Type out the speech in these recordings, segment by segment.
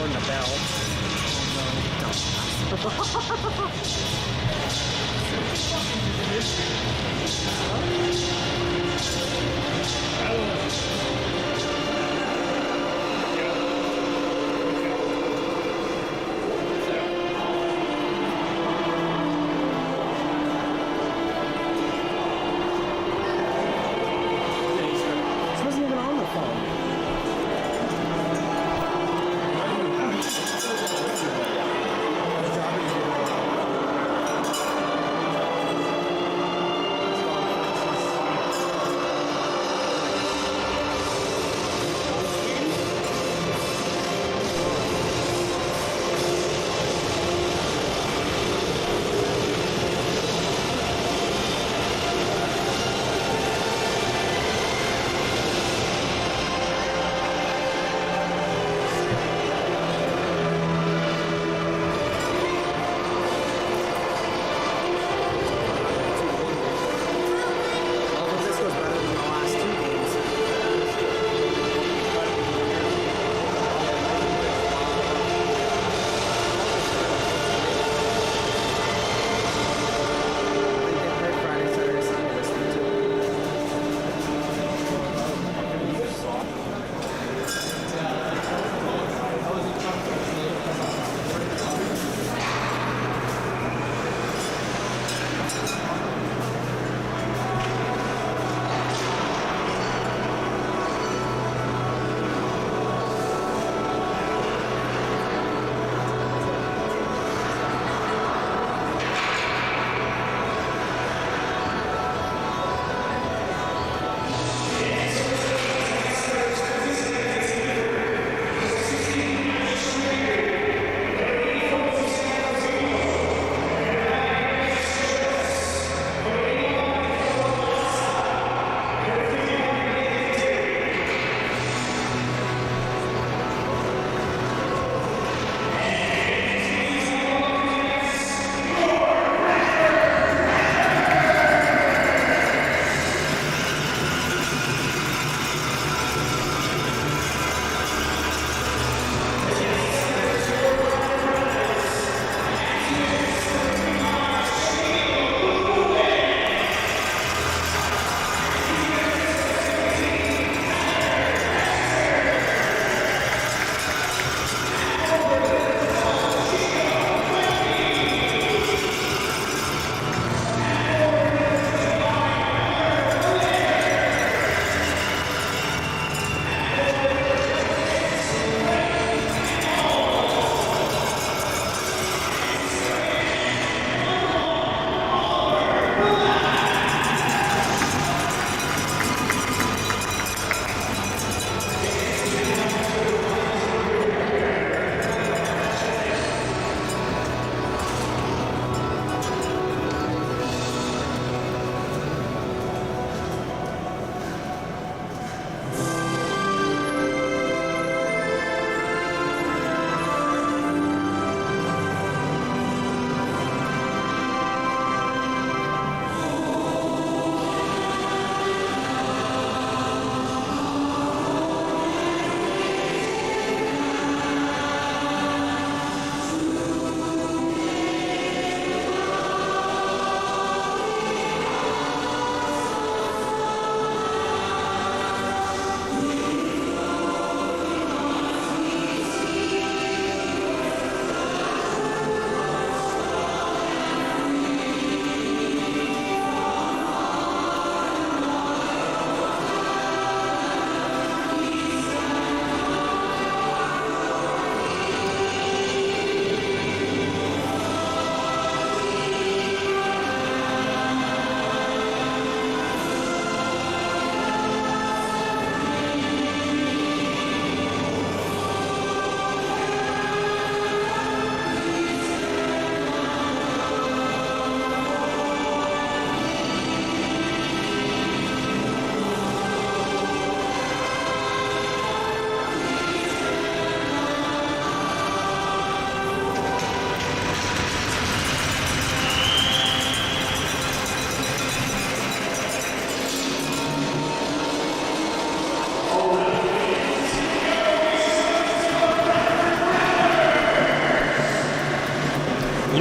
door and the bell. This wasn't even on the phone.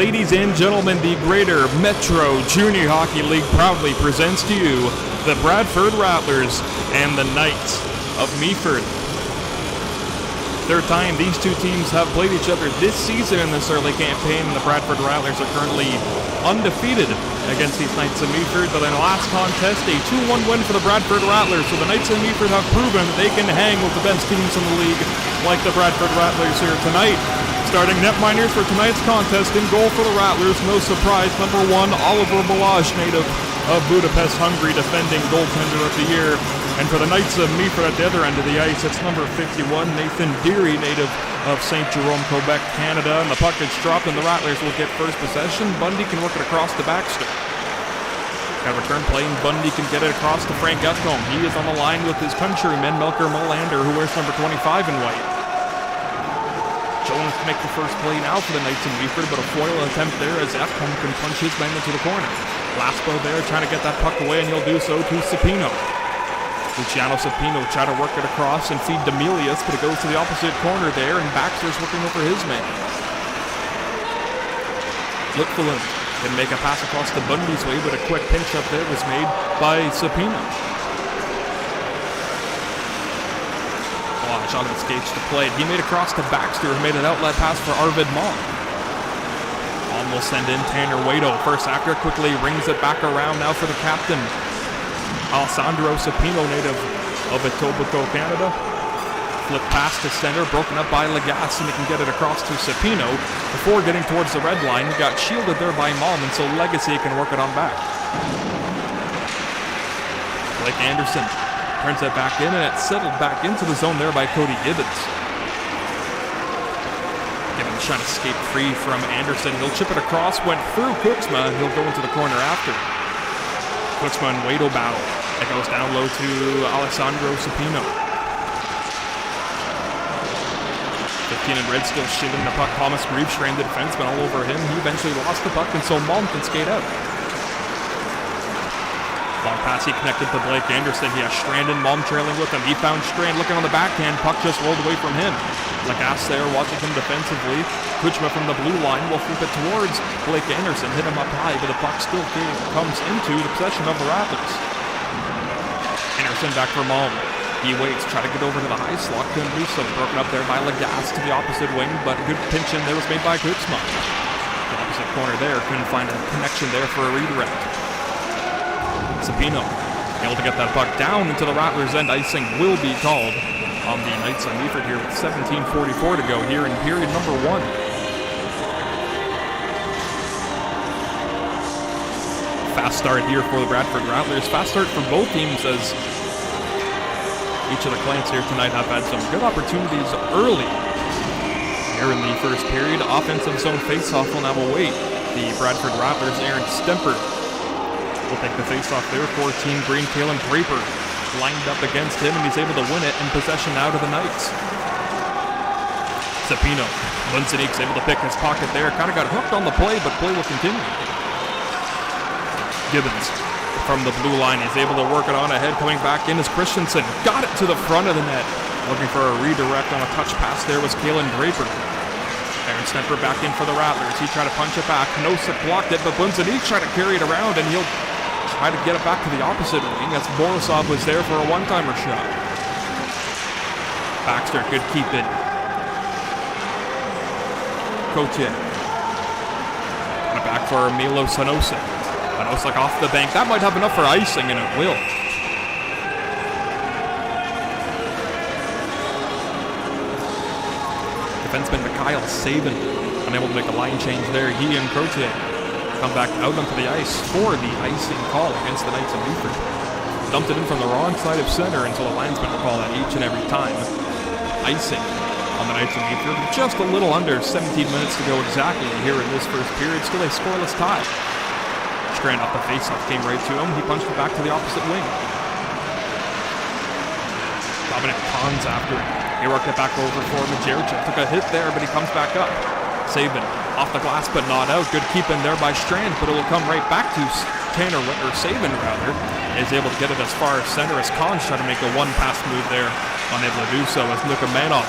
Ladies and gentlemen, the Greater Metro Junior Hockey League proudly presents to you the Bradford Rattlers and the Knights of Meaford. Third time these two teams have played each other this season in this early campaign, and the Bradford Rattlers are currently undefeated against these Knights of Meaford, but in the last contest, a 2-1 win for the Bradford Rattlers, so the Knights of Meaford have proven that they can hang with the best teams in the league, like the Bradford Rattlers here tonight. Starting netminders for tonight's contest, in goal for the Rattlers, no surprise, number 1, Oliver Balazs, native of Budapest, Hungary, defending goaltender of the year. And for the Knights of Meaford at the other end of the ice, it's number 51, Nathan Deary, native of St. Jerome, Quebec, Canada. And the puck is dropped, and the Rattlers will get first possession. Bundy can work it across to Baxter. Got a return play, and Bundy can get it across to Frank Ethcombe. He is on the line with his countryman, Melker Molander, who wears number 25 in white. Jones to make the first play now for the Knights of Meaford, but a foil attempt there as Ethcombe can punch his man into the corner. Laspo there trying to get that puck away, and he'll do so to Cepino. Luciano Cepino try to work it across and feed Demelius, but it goes to the opposite corner there, and Baxter's working over his man. Litfulin can make a pass across to Bundy's way, but a quick pinch up there was made by Cepino. Jonathan skates to play. He made across to Baxter, who made an outlet pass for Arvid Malm. Malm will send in Tanner Waito. First actor quickly rings it back around now for the captain, Alessandro Cepino, native of Etobicoke, Canada. Flip pass to center, broken up by Lagasse, and he can get it across to Cepino. Before getting towards the red line, he got shielded there by Malm, and so Legacy can work it on back. Blake Anderson turns it back in, and it's settled back into the zone there by Cody Gibbons. Gibbons trying to skate free from Anderson. He'll chip it across, went through Cooksma, and he'll go into the corner after. Cooksma and Waito battle. It goes down low to Alessandro Cepino. 15 in red still shielding the puck. Thomas Greaves strained the defenseman all over him. He eventually lost the puck, and so Malm can skate out. Long pass, he connected to Blake Anderson. He has Strand and Malm trailing with him. He found Strand looking on the backhand. Puck just rolled away from him. Lagasse there watching him defensively. Kuchma from the blue line will flip it towards Blake Anderson. Hit him up high, but the puck still comes into the possession of the Rattlers. Anderson back for Malm. He waits, try to get over to the high slot. Couldn't do so. Broken up there by Lagasse to the opposite wing, but a good pinch in there was made by Kuchma. The opposite corner there. Couldn't find a connection there for a redirect. Cepino able to get that puck down into the Rattlers' end. Icing will be called on the Knights of Meaford here with 17:44 to go here in period number 1. Fast start here for the Bradford Rattlers. Fast start for both teams, as each of the clients here tonight have had some good opportunities early here in the first period. Offensive zone faceoff will now await the Bradford Rattlers. Aaron Stemper will take the face-off there for Team Green. Kalen Draper lined up against him, and he's able to win it, in possession now to the Knights. Cepino, Munzenik's able to pick his pocket there. Kind of got hooked on the play, but play will continue. Gibbons from the blue line is able to work it on ahead. Coming back in is Christensen. Got it to the front of the net. Looking for a redirect on a touch pass there was Kalen Draper. Aaron Stemper back in for the Rattlers. He tried to punch it back. Nosek blocked it, but Bunzenik tried to carry it around, and he'll try to get it back to the opposite wing as Borisov was there for a one-timer shot. Baxter could keep it. Kotier. Got it back for Milo Sanosek. Sanosek off the bank. That might have enough for icing, and it will. Defenseman Mikhail Sabin unable to make a line change there. He and Crotier come back out onto the ice for the icing call against the Knights of Meaford. Dumped it in from the wrong side of center, and so the linesman will call that each and every time. Icing on the Knights of Meaford. Just a little under 17 minutes to go exactly here in this first period. Still a scoreless tie. Strand off the faceoff came right to him. He punched it back to the opposite wing. Dominic Pons after it. He worked it back over for Majerica. Took a hit there, but he comes back up. Sabin off the glass, but not out. Good keeping there by Strand, but it will come right back to Sabin rather. Is able to get it as far as center as Collins trying to make a one-pass move there. Unable to do so as Nukamanov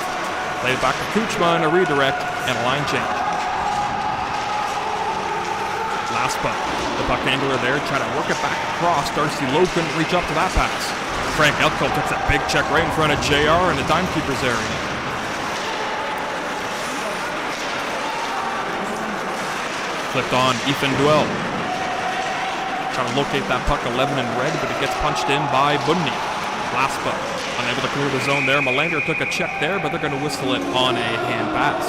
played back to Kuchma and a redirect and a line change. but the puck handler there trying to work it back across. Darcy Lowe couldn't reach up to that pass. Frank Elko took that big check right in front of JR in the timekeeper's area. Flipped on Ethan Duell. Trying to locate that puck 11 in red, but it gets punched in by Bundy. Laspa unable to clear the zone there. Melander took a check there, but they're going to whistle it on a hand pass.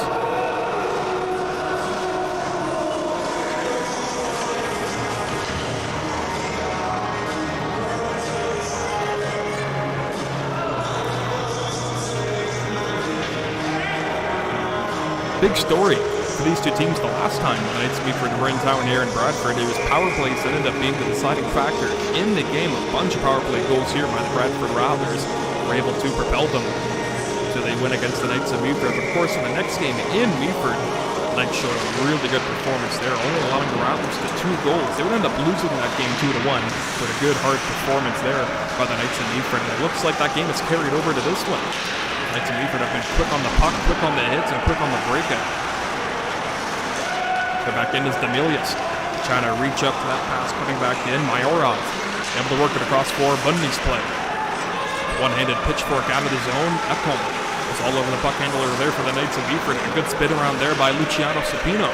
Big story for these two teams the last time the Knights Meaford were in town here in Bradford. It was power plays that ended up being the deciding factor in the game. A bunch of power play goals here by the Bradford Rattlers were able to propel them so they win against the Knights of Meaford. Of course, in the next game in Meaford, the Knights showed a really good performance there, only allowing the Rattlers to 2 goals. They would end up losing that game 2-1, but a good hard performance there by the Knights of Meaford. And it looks like that game is carried over to this one. Knights of Meaford have been quick on the puck, quick on the hits, and quick on the breakout. Go back in is Demilius, trying to reach up to that pass, putting back in. Mayorov able to work it across for Bundy's play. One-handed pitchfork out of the zone. Ekholm was all over the puck handler there for the Knights of Meaford. A good spin around there by Luciano Sapino.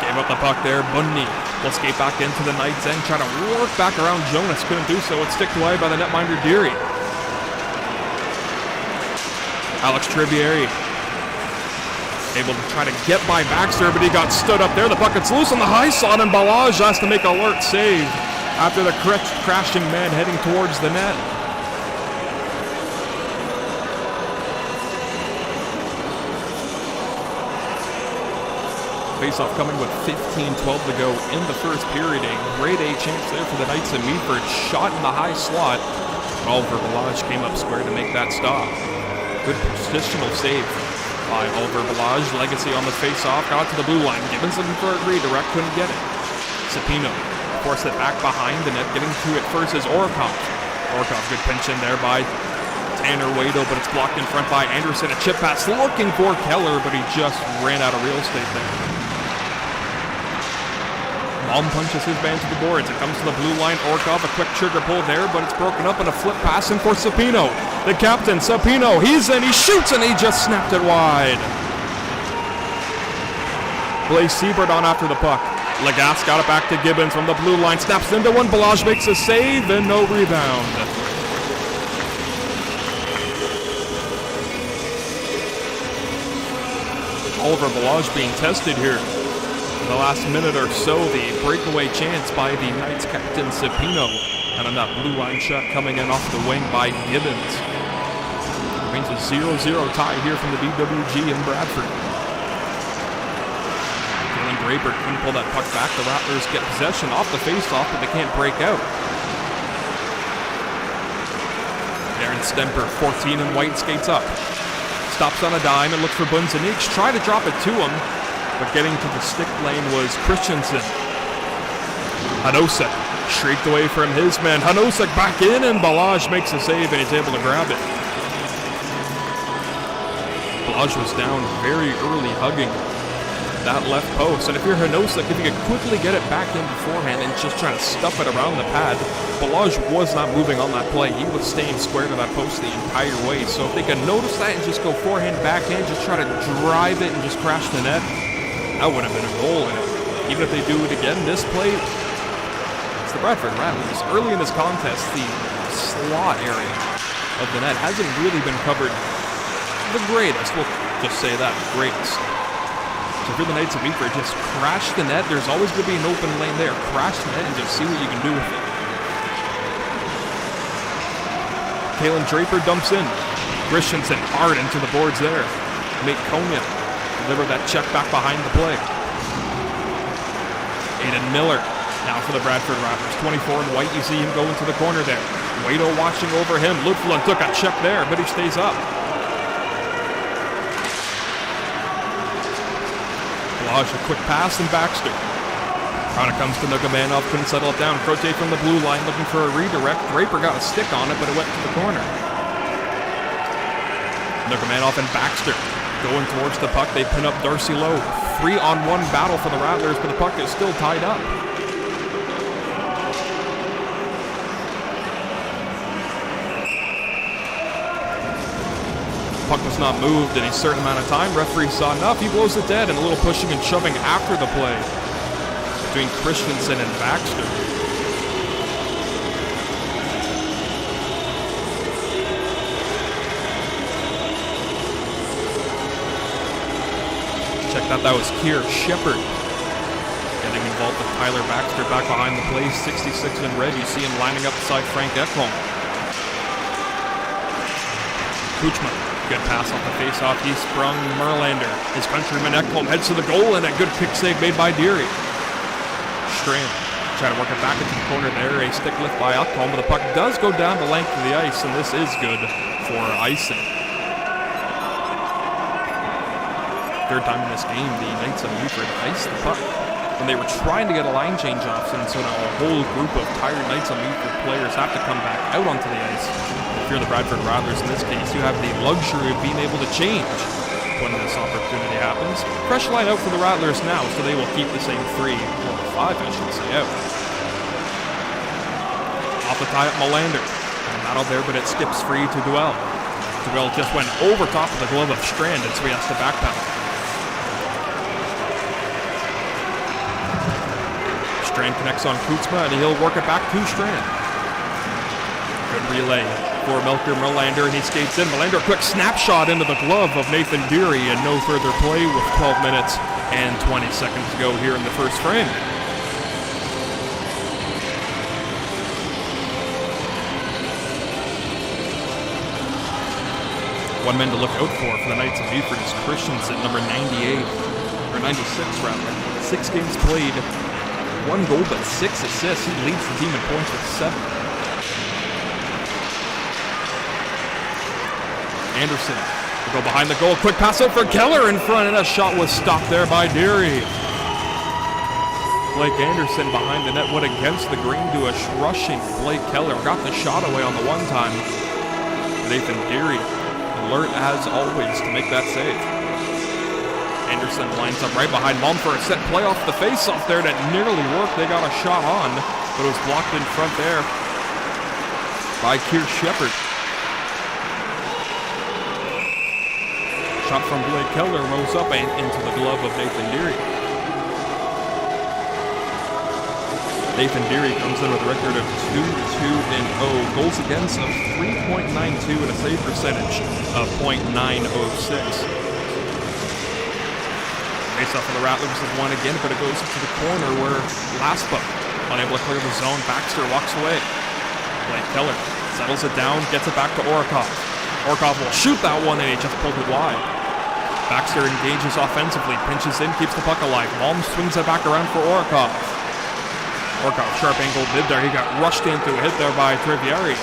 Gave up the puck there. Bundy will skate back into the Knights end, trying to work back around Jonas. Couldn't do so. It's sticked away by the netminder Deary. Alex Trivieri able to try to get by Baxter, but he got stood up there. The puck gets loose on the high slot, and Balazs has to make a alert save after the crashing man heading towards the net. Faceoff coming with 15-12 to go in the first period. A grade A chance there for the Knights of Meaford. Shot in the high slot. Oliver Balazs came up square to make that stop. Good positional save by Oliver Balazs. Legacy on the face-off. Got to the blue line. Gibbons looking for a redirect. Couldn't get it. Sapino forced it back behind the net. Getting to it first is Orikov. Orikov, good pinch in there by Tanner Wado, but it's blocked in front by Anderson. A chip pass looking for Keller, but he just ran out of real estate there. Malm punches his man to the boards. It comes to the blue line. Orikov, a quick trigger pull there, but it's broken up and a flip pass in for Sapino. The captain, Sapino, he's in, he shoots, and he just snapped it wide. Blaze Siebert on after the puck. Legas got it back to Gibbons from the blue line. Snaps into one. Balazs makes a save and no rebound. Oliver Balazs being tested here. In the last minute or so, the breakaway chance by the Knights captain Sapino. And on that blue line shot coming in off the wing by Gibbons. Remains a 0-0 tie here from the BWG in Bradford. Dylan Draper couldn't pull that puck back. The Rattlers get possession off the faceoff, but they can't break out. Aaron Stemper, 14 in white, skates up. Stops on a dime and looks for Bunzanic. Try to drop it to him, but getting to the stick lane was Christensen. Hanosek shrieked away from his man. Hanosek back in, and Balazs makes a save, and he's able to grab it. Balazs was down very early, hugging that left post. And if you're Hanosek, if you could quickly get it back in beforehand and just try to stuff it around the pad, Balazs was not moving on that play. He was staying square to that post the entire way. So if they could notice that and just go forehand, backhand, just try to drive it and just crash the net, that would have been a goal. And even if they do it again, this play, it's the Bradford Rattlers. Early in this contest, the slot area of the net hasn't really been covered the greatest. We'll just say that, greatest. So if you're the Knights of Meaford, just crash the net. There's always going to be an open lane there. Crash the net and just see what you can do with it. Kalen Draper dumps in. Christensen hard into the boards there. Nate Konya delivered that check back behind the play. Aiden Miller now for the Bradford Rattlers. 24 in white. You see him go into the corner there. Wado watching over him. Lutflund took a check there, but he stays up. A quick pass and Baxter. Crowder comes to Nugamanov, couldn't settle it down. Crote from the blue line looking for a redirect. Draper got a stick on it, but it went to the corner. Nugamanov and Baxter Going towards the puck, they pin up Darcy Lowe. 3-on-1 battle for the Rattlers, but the puck is still tied up. Puck was not moved in a certain amount of time. Referee saw enough. He blows it dead, and a little pushing and shoving after the play between Christensen and Baxter. Check that was Keir Shepard getting involved with Tyler Baxter back behind the play. 66 in red. You see him lining up beside Frank Ekholm. Kuchma, good pass off the face-off. He sprung Merlander. His countryman Ekholm heads to the goal, and a good kick save made by Deary. Strand trying to work it back into the corner there. A stick lift by Ekholm, but the puck does go down the length of the ice, and this is good for icing. Third time in this game, the Knights of Meaford iced the puck when they were trying to get a line change off, and so now a whole group of tired Knights of Meaford players have to come back out onto the ice. If you're the Bradford Rattlers in this case, you have the luxury of being able to change when this opportunity happens. Fresh line out for the Rattlers now, so they will keep the same 3 or 5, I should say, out. Off the tie up Melander. Not out there, but it skips free to Duell. Duell just went over top of the glove of Strand, and so he has to backpedal. Strand connects on Kutzma, and he'll work it back to Strand. Good relay for Melker Merlander, and he skates in. Merlander, quick snapshot into the glove of Nathan Deary, and no further play with 12 minutes and 20 seconds to go here in the first frame. One man to look out for the Knights of Meaford is Christensen, number 98, or 96 rather. 6 games played, 1 goal but 6 assists. He leads the team in points with 7. Anderson will go behind the goal. Quick pass out for Keller in front, and a shot was stopped there by Deary. Blake Anderson behind the net went against the green to a rushing Blake Keller. Got the shot away on the one time. Nathan Deary, alert as always to make that save. Anderson lines up right behind Malm for a set play off the face-off there that nearly worked. They got a shot on, but it was blocked in front there by Keir Shepard. Shot from Blake Keller moves up and into the glove of Nathan Deary. Nathan Deary comes in with a record of 2-2-0. Goals against of 3.92 and a save percentage of .906. Face-off for the Rattlers is won again, but it goes into the corner where Laspa, unable to clear the zone. Baxter walks away. Blake Keller settles it down, gets it back to Orikov. Orikov will shoot that one, and he just pulled it wide. Baxter engages offensively, pinches in, keeps the puck alive. Malm swings it back around for Orikov. Orikov, sharp angle bid there. He got rushed into a hit there by Trivieri.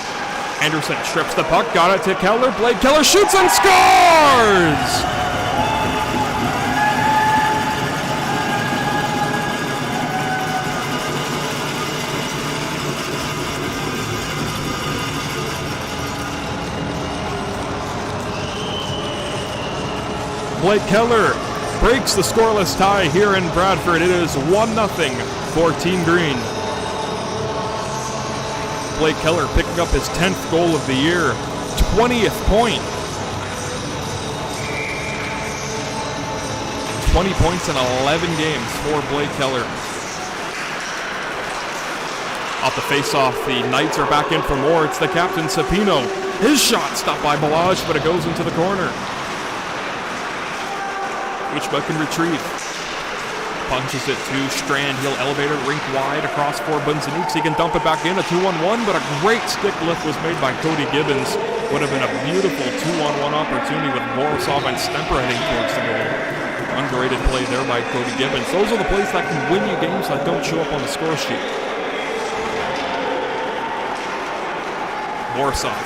Anderson strips the puck, got it to Keller. Blake Keller shoots and scores! Blake Keller breaks the scoreless tie here in Bradford. It is 1-0 for Team Green. Blake Keller picking up his 10th goal of the year, 20th point. 20 points in 11 games for Blake Keller. Off the face-off, the Knights are back in for more. It's the captain, Sapino. His shot stopped by Balaj, but it goes into the corner. Kuchma can retrieve. Punches it to Strand. He'll elevate it rink wide across for Bunzaniks. He can dump it back in, a 2-on-1, but a great stick lift was made by Cody Gibbons. Would have been a beautiful 2-on-1 opportunity with Borisov and Stemper heading towards the goal. Underrated play there by Cody Gibbons. Those are the plays that can win you games that don't show up on the score sheet. Borisov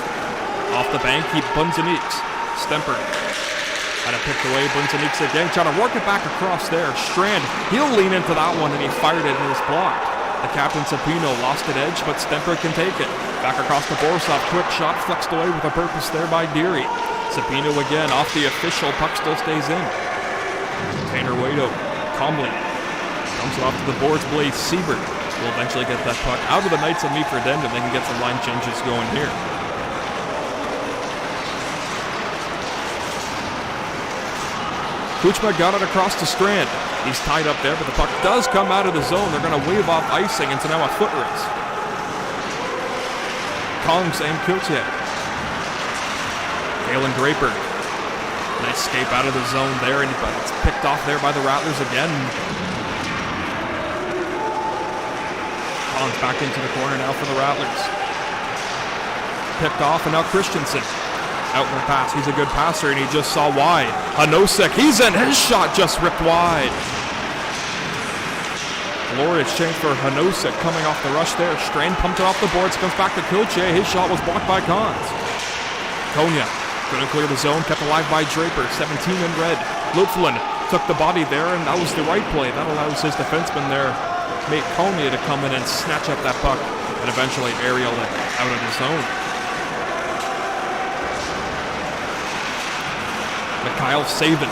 off the bank. He Bunzaniks. Stemper had it picked away. Bunzaniks again, trying to work it back across there. Strand, he'll lean into that one, and he fired it and it was blocked. The captain, Sapino, lost at edge, but Stemper can take it. Back across to Borisov, quick shot, flexed away with a purpose there by Deary. Sabino again, off the official, puck still stays in. Tanner Waito, calmly, dumps it off to the boards. Blaze Siebert will eventually get that puck out of the Knights of Meaford end, and they can get some line changes going here. Kuchma got it across the Strand. He's tied up there, but the puck does come out of the zone. They're going to wave off icing, and so now a foot race. Kongs and Kilche. Galen Draper. Nice escape out of the zone there, and it's picked off there by the Rattlers again. Kongs back into the corner now for the Rattlers. Picked off, and now Christensen. Out in the pass. He's a good passer, and he just saw why. Hanosek, he's in. His shot just ripped wide. Glorious change for Hanosek coming off the rush there. Strand pumped it off the boards, comes back to Kilche. His shot was blocked by Cons. Konya couldn't clear the zone, kept alive by Draper. 17 in red. Lutflin took the body there, and that was the right play. That allows his defenseman there, mate Konya, to come in and snatch up that puck and eventually aerial it out of the zone. Mikhail Sabin.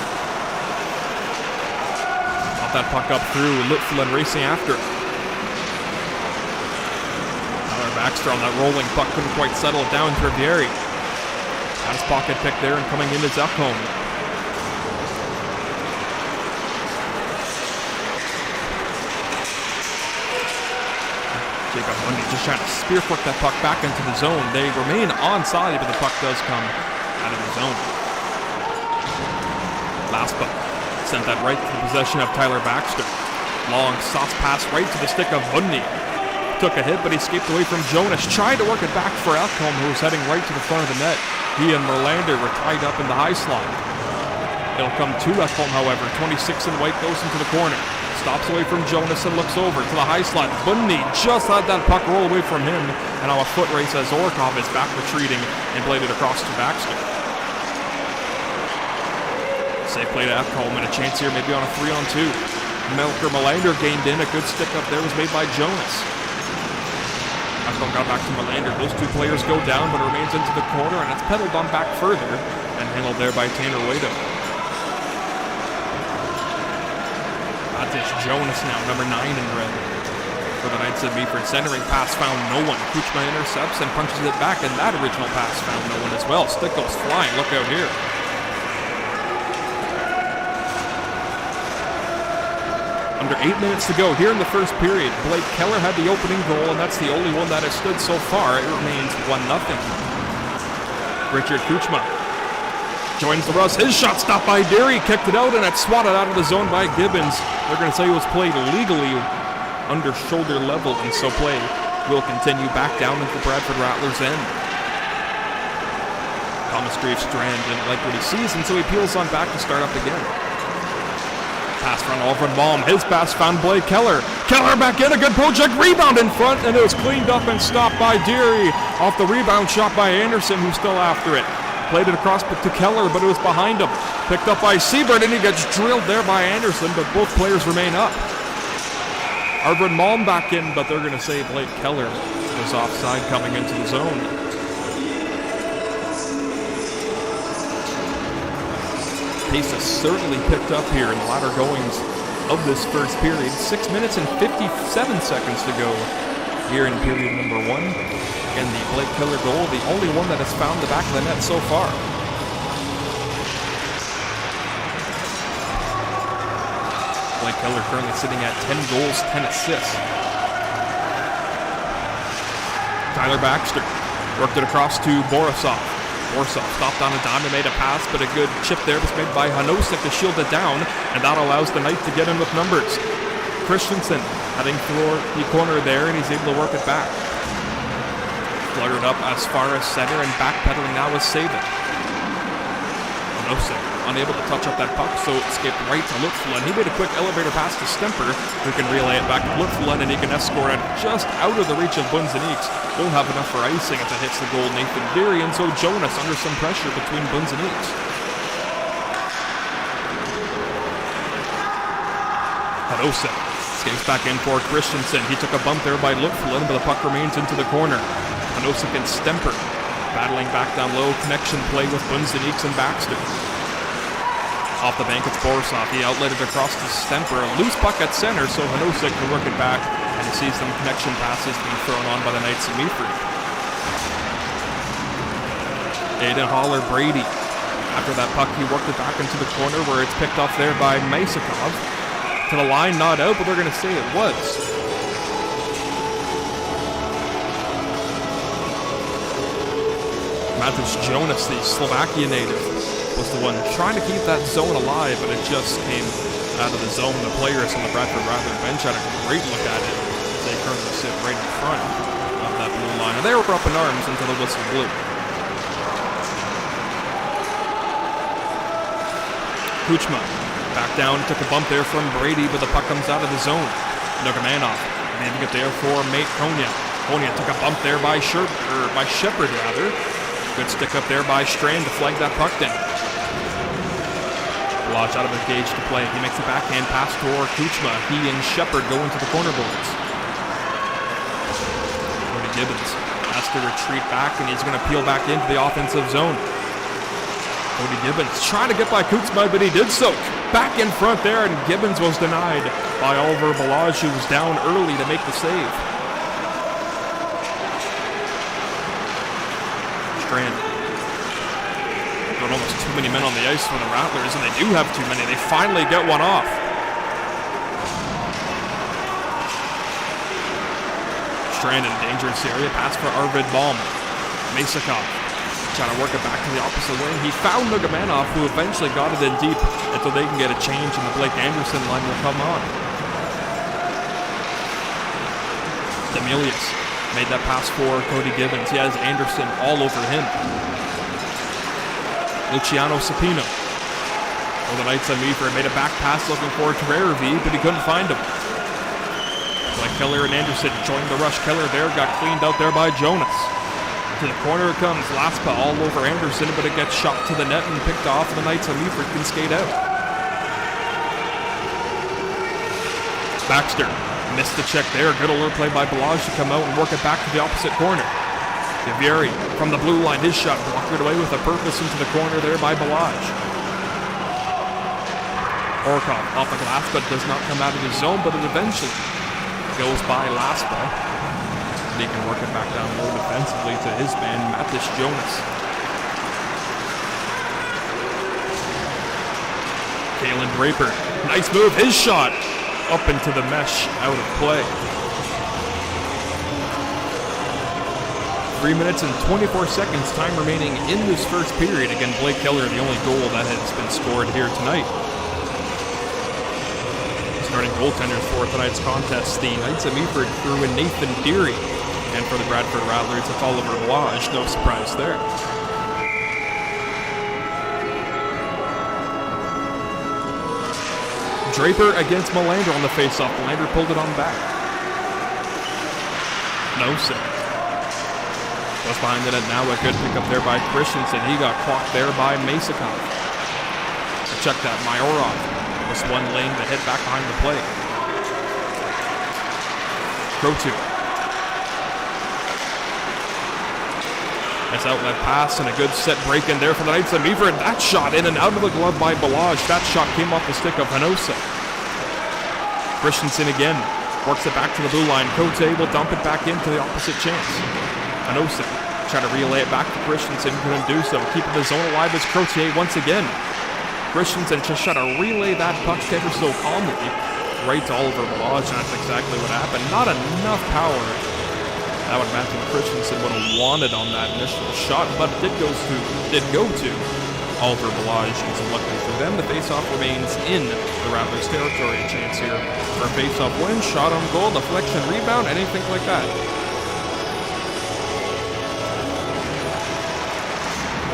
Got that puck up through. Lutflin racing after it. Tyler Baxter on that rolling puck couldn't quite settle it down. Trivieri. Got his pocket pick there and coming into Zekholm. Jacob Bundy just trying to spear flick that puck back into the zone. They remain onside, but the puck does come out of the zone. Laspa sent that right to the possession of Tyler Baxter. Long sauce pass right to the stick of Bundy. Took a hit, but he escaped away from Jonas. Tried to work it back for Ekholm, who was heading right to the front of the net. He and Merlander were tied up in the high slot. It'll come to Ekholm, however. 26 in white goes into the corner. Stops away from Jonas and looks over to the high slot. Bundy just had that puck roll away from him. And now a foot race as Orkov is back retreating and played it across to Baxter. Safe play to Ekholm, and a chance here maybe on a 3-on-2. Melker Melander gained in. A good stick up there was made by Jonas. Ekholm got back to Melander. Those two players go down, but it remains into the corner, and it's pedaled on back further and handled there by Tanner Waito. That's Jonas now, number 9 in red for the Knights of Meaford. Centering pass found no one. Kuchma intercepts and punches it back, and that original pass found no one as well. Stick goes flying. Look out here. Under 8 minutes to go here in the first period. Blake Keller had the opening goal, and that's the only one that has stood so far. It remains 1-0. Richard Kuchma joins the rush. His shot stopped by Derry. Kicked it out, and it's swatted out of the zone by Gibbons. They're going to say it was played legally under shoulder level, and so play will continue back down into the Bradford Rattlers' end. Thomas Grief-Strand didn't like what he sees, and so he peels on back to start up again. Pass from Alfred Malm. His pass found Blake Keller. Keller back in. A good project. Rebound in front, and it was cleaned up and stopped by Deary. Off the rebound shot by Anderson, who's still after it. Played it across to Keller, but it was behind him. Picked up by Siebert, and he gets drilled there by Anderson, but both players remain up. Alfred Malm back in, but they're going to say Blake Keller was offside coming into the zone. Pace has certainly picked up here in the latter goings of this first period. 6 minutes and 57 seconds to go here in period number 1. And the Blake Keller goal, the only one that has found the back of the net so far. Blake Keller currently sitting at 10 goals, 10 assists. Tyler Baxter worked it across to Borisov. Borisov stopped on a dime and made a pass, but a good chip there was made by Hanosek to shield it down, and that allows the Knights to get in with numbers. Christensen heading through the corner there, and he's able to work it back. Fluttered up as far as center, and backpedaling now is Sabin. Hanosek unable to touch up that puck, so it escaped right to Lutflin. He made a quick elevator pass to Stemper, who can relay it back to Lutflin, and he can escort it just out of the reach of Bunzeniks. Won't have enough for icing if it hits the goal Nathan Deary, and so Jonas under some pressure between Bunzeniks. Hanosek escapes back in for Christensen. He took a bump there by Lutflin, but the puck remains into the corner. Hanosek and Stemper Battling back down low, connection play with Bunzeniks and Baxter. Off the bank, it's Borisov. He outlet it across to Stemper. A loose puck at center, so Hanosik can work it back, and he sees some connection passes being thrown on by the Knights of Meaford. Aiden Haller-Brady. After that puck, he worked it back into the corner where it's picked off there by Masakov. To the line, not out, but they're going to say it was. Matis Jonas, the Slovakia native, was the one trying to keep that zone alive, but it just came out of the zone. The players on the Bradford Rattlers bench had a great look at it. They currently sit right in front of that blue line. And they were up in arms until the whistle blew. Kuchma back down, took a bump there from Brady, but the puck comes out of the zone. Nugamanov leaving it there for mate Konya. Konya took a bump there by Shepard rather. Good stick up there by Strand to flag that puck down. Lodge out of the cage to play. He makes a backhand pass toward Kuchma. He and Shepard go into the corner boards. Cody Gibbons has to retreat back, and he's going to peel back into the offensive zone. Cody Gibbons trying to get by Kuchma, but he did so. Back in front there, and Gibbons was denied by Oliver Balaj, who was down early to make the save. Strand. Almost too many men on the ice for the Rattlers, and they do have too many. They finally get one off. Strand in dangerous area. Pass for Arvid Baum. Masakov trying to work it back to the opposite wing. He found Nugamanov, who eventually got it in deep until they can get a change, and the Blake Anderson line will come on. Demilius made that pass for Cody Gibbons. He has Anderson all over him. Luciano Sapino. Well, the Knights of Meaford made a back pass looking for Terrervi, but he couldn't find him. Like Keller and Anderson joined the rush. Keller there got cleaned out there by Jonas. To the corner it comes. Laspa all over Anderson, but it gets shot to the net and picked off, and the Knights of Meaford can skate out. Baxter missed the check there. Good alert play by Balaj to come out and work it back to the opposite corner. Gavieri from the blue line, his shot blocked away with a purpose into the corner there by Balaj. Orkov off the glass, but does not come out of his zone, but it eventually goes by Laspa. And he can work it back down low defensively to his man, Matis Jonas. Kalen Draper, nice move, his shot up into the mesh, out of play. 3 minutes and 24 seconds time remaining in this first period. Again, Blake Keller, the only goal that has been scored here tonight. Starting goaltenders for tonight's contest, the Knights of Meaford threw in Nathan Deary. And for the Bradford Rattlers, it's Oliver Balaj. No surprise there. Draper against Melander on the faceoff. Melander pulled it on back. No save. Was behind the net now. A good pickup there by Christensen. He got clocked there by Masakov. Check that. Mayorov was one lane to hit back behind the plate. Crotu. Nice outlet pass and a good set break in there for the Knights of Meaford. That shot in and out of the glove by Balaj. That shot came off the stick of Hanosa. Christensen again works it back to the blue line. Cote will dump it back into the opposite chance. Hanosa try to relay it back to Christensen. Couldn't do so. Keeping the zone alive is Crotier once again. Christensen just try to relay that puck ever so calmly right to Oliver Balaj, and that's exactly what happened. Not enough power. That would Matthew Christensen would have wanted on that initial shot, but it did go to Oliver Balaj, and so luckily for them, the faceoff remains in the Rattlers' territory. A chance here for a faceoff win, shot on goal, deflection, rebound, anything like that.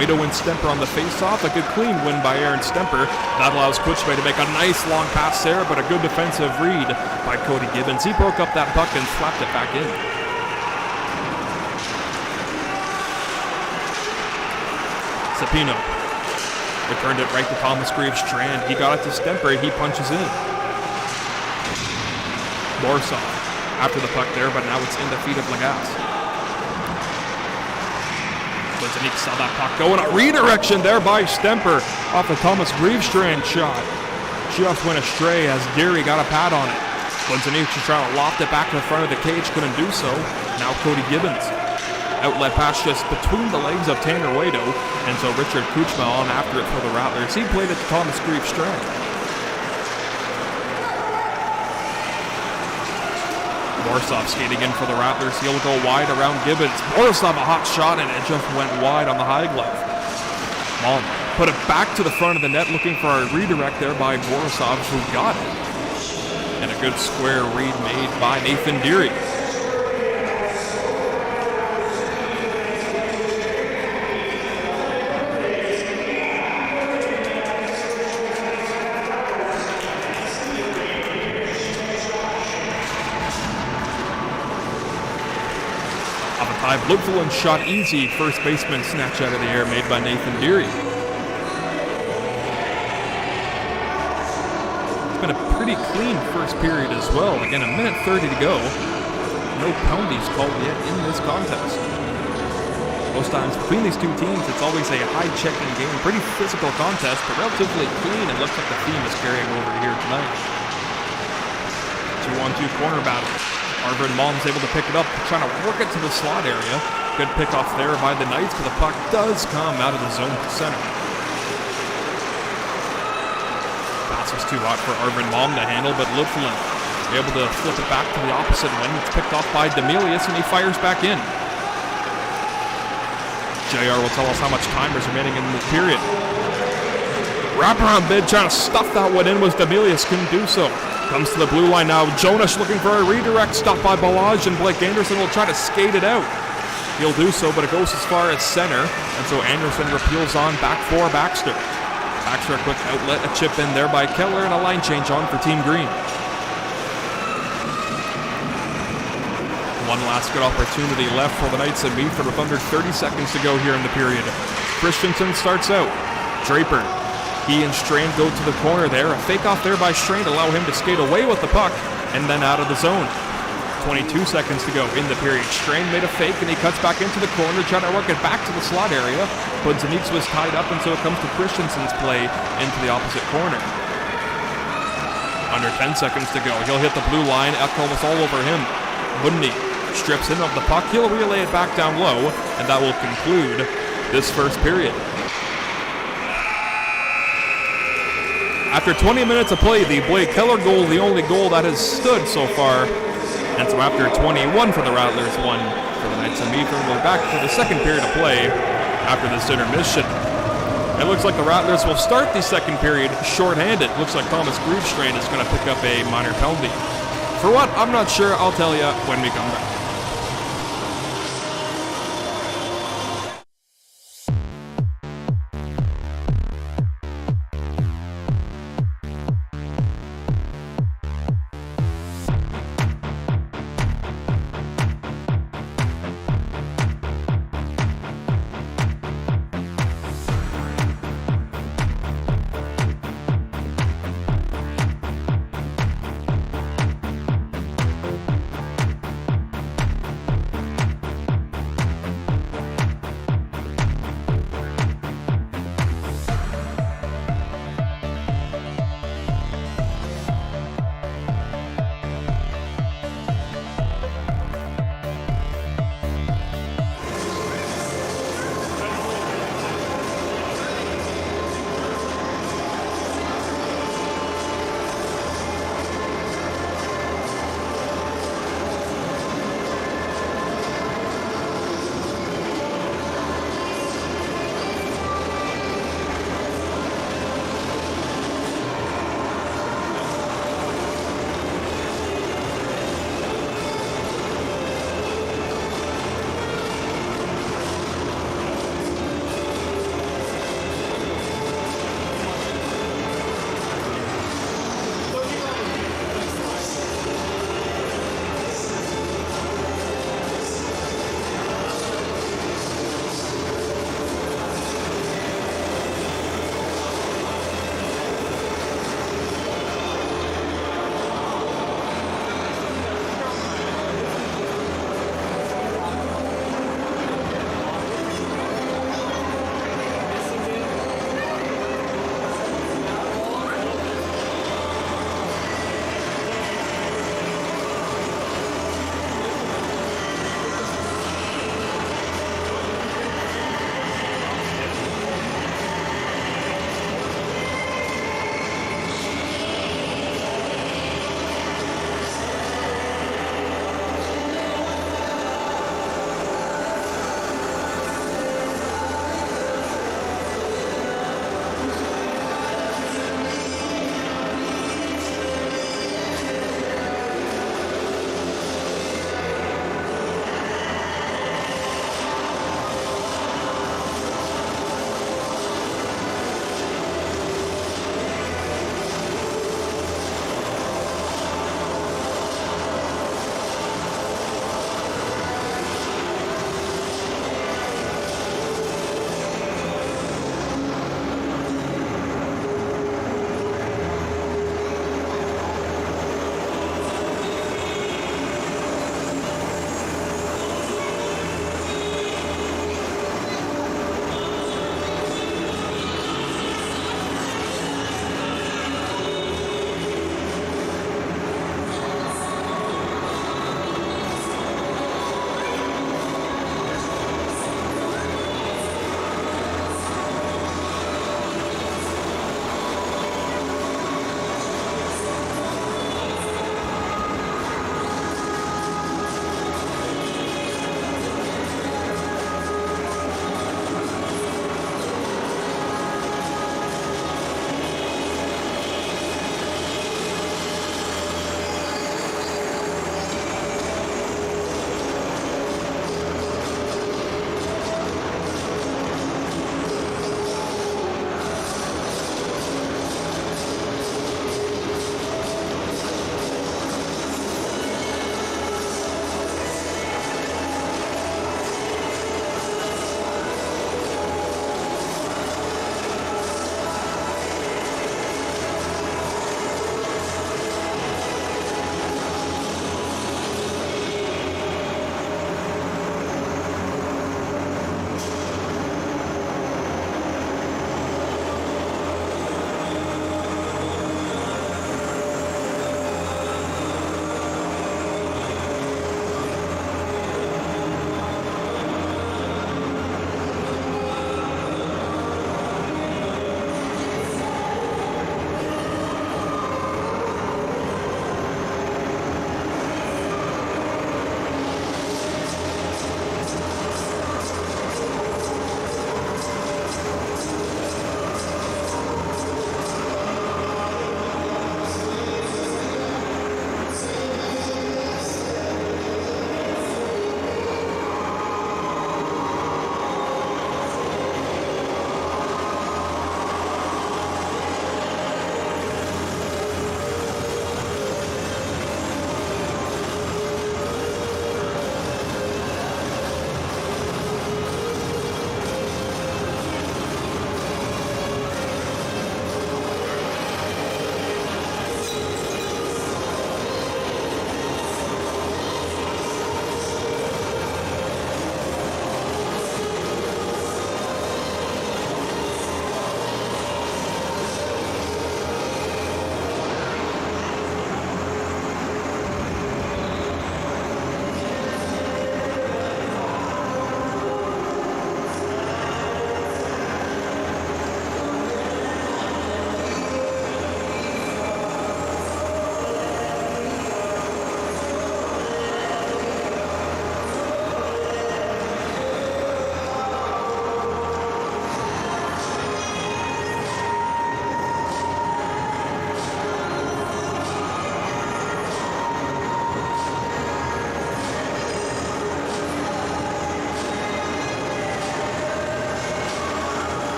Way to win Stemper on the faceoff. A good clean win by Aaron Stemper. That allows Kuchma to make a nice long pass there, but a good defensive read by Cody Gibbons. He broke up that puck and slapped it back in. Sapino returned it right to Thomas Greaves-Strand. He got it to Stemper. He punches in. Borisov after the puck there, but now it's in the feet of Lagasse. Blazinique saw that puck going. A redirection there by Stemper off the Thomas Grievestrand shot. Just went astray as Geary got a pad on it. Blazinique was trying to loft it back to the front of the cage, couldn't do so. Now Cody Gibbons. Outlet pass just between the legs of Tanner Wado, and so Richard Kuchma on after it for the Rattlers. He played it to Thomas Grievestrand. Borisov skating in for the Rattlers. He'll go wide around Gibbons. Borisov a hot shot, and it just went wide on the high glove. Malm put it back to the front of the net, looking for a redirect there by Borisov, who got it. And a good square read made by Nathan Deary. Lupfulin shot easy, first baseman snatch out of the air made by Nathan Deary. It's been a pretty clean first period as well. Again, a minute 30 to go. No penalties called yet in this contest. Most times between these two teams, it's always a high-checking game. Pretty physical contest, but relatively clean, and looks like the theme is carrying over here tonight. 2-on-2 corner battle. Arvid Malm's able to pick it up, trying to work it to the slot area. Good pickoff there by the Knights, but the puck does come out of the zone to center. Pass was too hot for Arvid Malm to handle, but Lupfulin able to flip it back to the opposite wing. It's picked off by Demelius, and he fires back in. JR will tell us how much time is remaining in the period. Wraparound bid, trying to stuff that one in was Demelius, couldn't do so. Comes to the blue line now. Jonas looking for a redirect. Stopped by Balaj, and Blake Anderson will try to skate it out. He'll do so, but it goes as far as center, and so Anderson repeals on back for Baxter. Baxter a quick outlet, a chip in there by Keller, and a line change on for Team Green. One last good opportunity left for the Knights and Meaford with under 30 seconds to go here in the period. Christensen starts out. Draper. He and Strain go to the corner there. A fake off there by Strain to allow him to skate away with the puck and then out of the zone. 22 seconds to go in the period. Strain made a fake and he cuts back into the corner, trying to work it back to the slot area. But Zaneeks was tied up, and so it comes to Christensen's play into the opposite corner. Under 10 seconds to go. He'll hit the blue line. Ekholm is all over him. Bundy strips him of the puck. He'll relay it back down low, and that will conclude this first period. After 20 minutes of play, the Blake Keller goal, the only goal that has stood so far. And so after 21 for the Rattlers, 1 for the Knights of Meaford, we're back to the second period of play after this intermission. It looks like the Rattlers will start the second period shorthanded. Looks like Thomas Grievestrand is going to pick up a minor penalty. For what? I'm not sure. I'll tell you when we come back.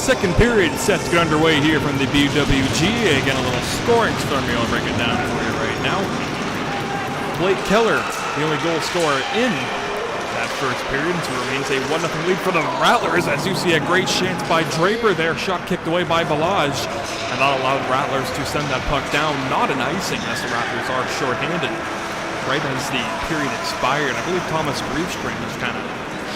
second period set to get underway here from the BWG. Again, a little scoring story. I'll break it down for you right now. Blake Keller, the only goal scorer in that first period, so remains a 1-0 lead for the Rattlers, as you see a great chance by Draper there, shot kicked away by Balaj, and that allowed Rattlers to send that puck down, not an icing, as the Rattlers are shorthanded. Right as the period expired, I believe Thomas Griefstrand just kind of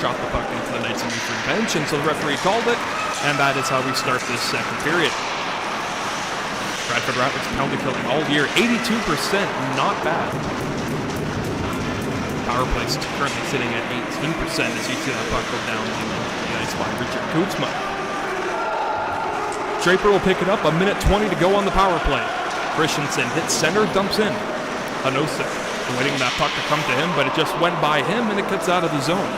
shot the puck into the Knights of Meaford bench, and so the referee called it, and that is how we start this second period. Bradford Rattlers penalty killing all year, 82%, not bad. Power play's currently sitting at 18% as you see that puck go down the ice by Richard Kutzma. Draper will pick it up, a minute 20 to go on the power play. Christensen hits center, dumps in. Hanosik waiting that puck to come to him, but it just went by him and it gets out of the zone.